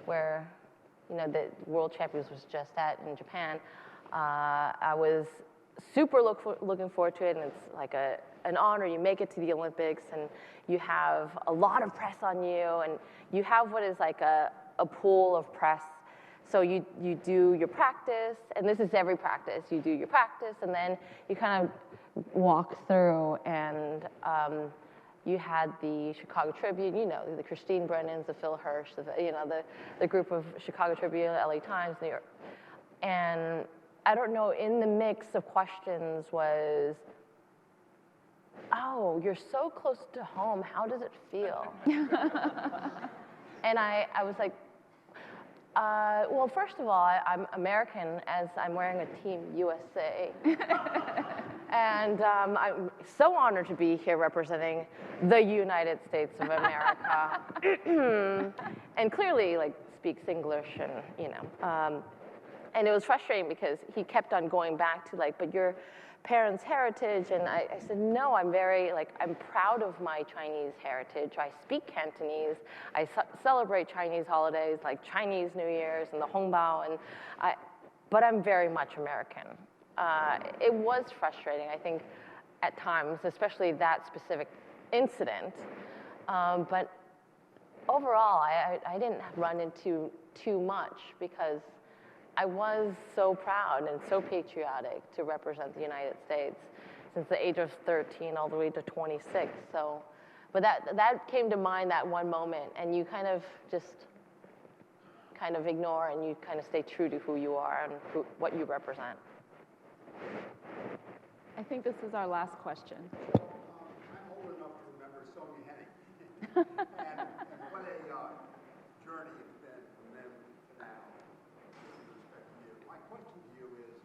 where the World Champions was just in Japan. I was super looking forward to it, and it's like an honor. You make it to the Olympics, and you have a lot of press on you, and you have what is like a pool of press. So you do your practice, and this is every practice. You do your practice, and then you kind of walk through, and you had the Chicago Tribune, the Christine Brennans, the Phil Hirsch, the group of Chicago Tribune, LA Times, New York. And I don't know, in the mix of questions was, oh, you're so close to home, how does it feel? And I was like, well, first of all, I'm American, as I'm wearing a Team USA. And I'm so honored to be here representing the United States of America. And clearly, like, speaks English and, you know. And it was frustrating because he kept on going back to, like, but your parents' heritage. And I said, no, I'm proud of my Chinese heritage. I speak Cantonese. I celebrate Chinese holidays like Chinese New Year's and the Hongbao. But I'm very much American. It was frustrating, I think, at times, especially that specific incident. But overall, I didn't run into too much because I was so proud and so patriotic to represent the United States since the age of 13 all the way to 26. So, but that came to mind that one moment, and you kind of just ignore and you kind of stay true to who you are and what you represent. I think this is our last question. I'm old enough to remember Sonia Henning. and what a journey it's been from then to now with respect to you. My question to you is,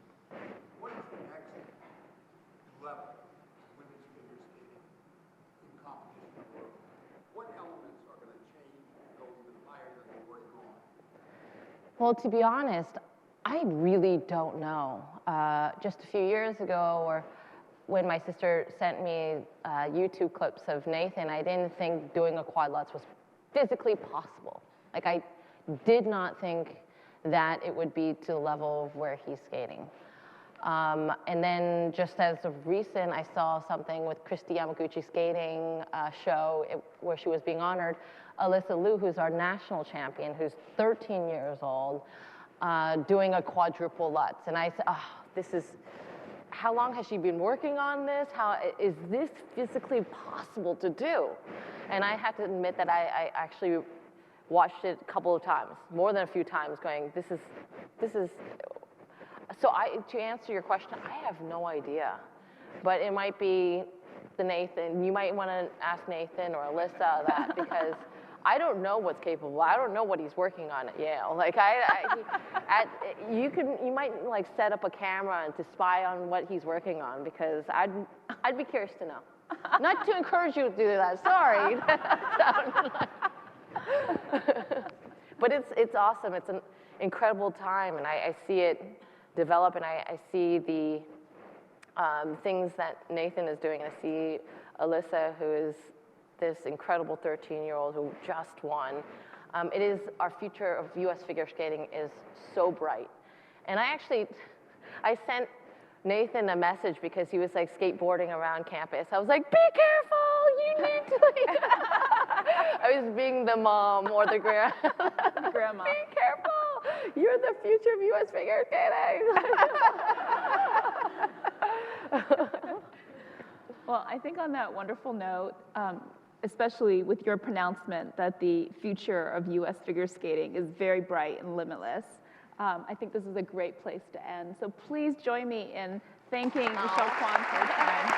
what is the next level of women's figure skating in competition in the world? What elements are going to change and go even higher than they've already gone? Well, to be honest, I really don't know. Just a few years ago, or when my sister sent me YouTube clips of Nathan, I didn't think doing a quad lutz was physically possible. Like, I did not think that it would be to the level of where he's skating. And then just as of recent, I saw something with Christy Yamaguchi skating show where she was being honored. Alyssa Liu, who's our national champion, who's 13 years old, doing a quadruple lutz. And I said, oh, this is, how long has she been working on this? How is this physically possible to do? And I have to admit that I actually watched it a couple of times, more than a few times, going, this is, so to answer your question, I have no idea. But it might be the Nathan, you might want to ask Nathan or Alyssa that, because I don't know what's capable. I don't know what he's working on at Yale. Like, you might like set up a camera and to spy on what he's working on, because I'd be curious to know. Not to encourage you to do that. Sorry. But it's awesome. It's an incredible time, and I see it develop, and I see the things that Nathan is doing. I see Alyssa, who is this incredible 13-year-old who just won. It is, our future of U.S. figure skating is so bright. And I sent Nathan a message because he was like skateboarding around campus. I was like, be careful, you need to. I was being the mom or the grandma. Be careful, you're the future of U.S. figure skating. Well, I think on that wonderful note, especially with your pronouncement that the future of U.S. figure skating is very bright and limitless, I think this is a great place to end. So please join me in thanking Michelle Kwan for her time.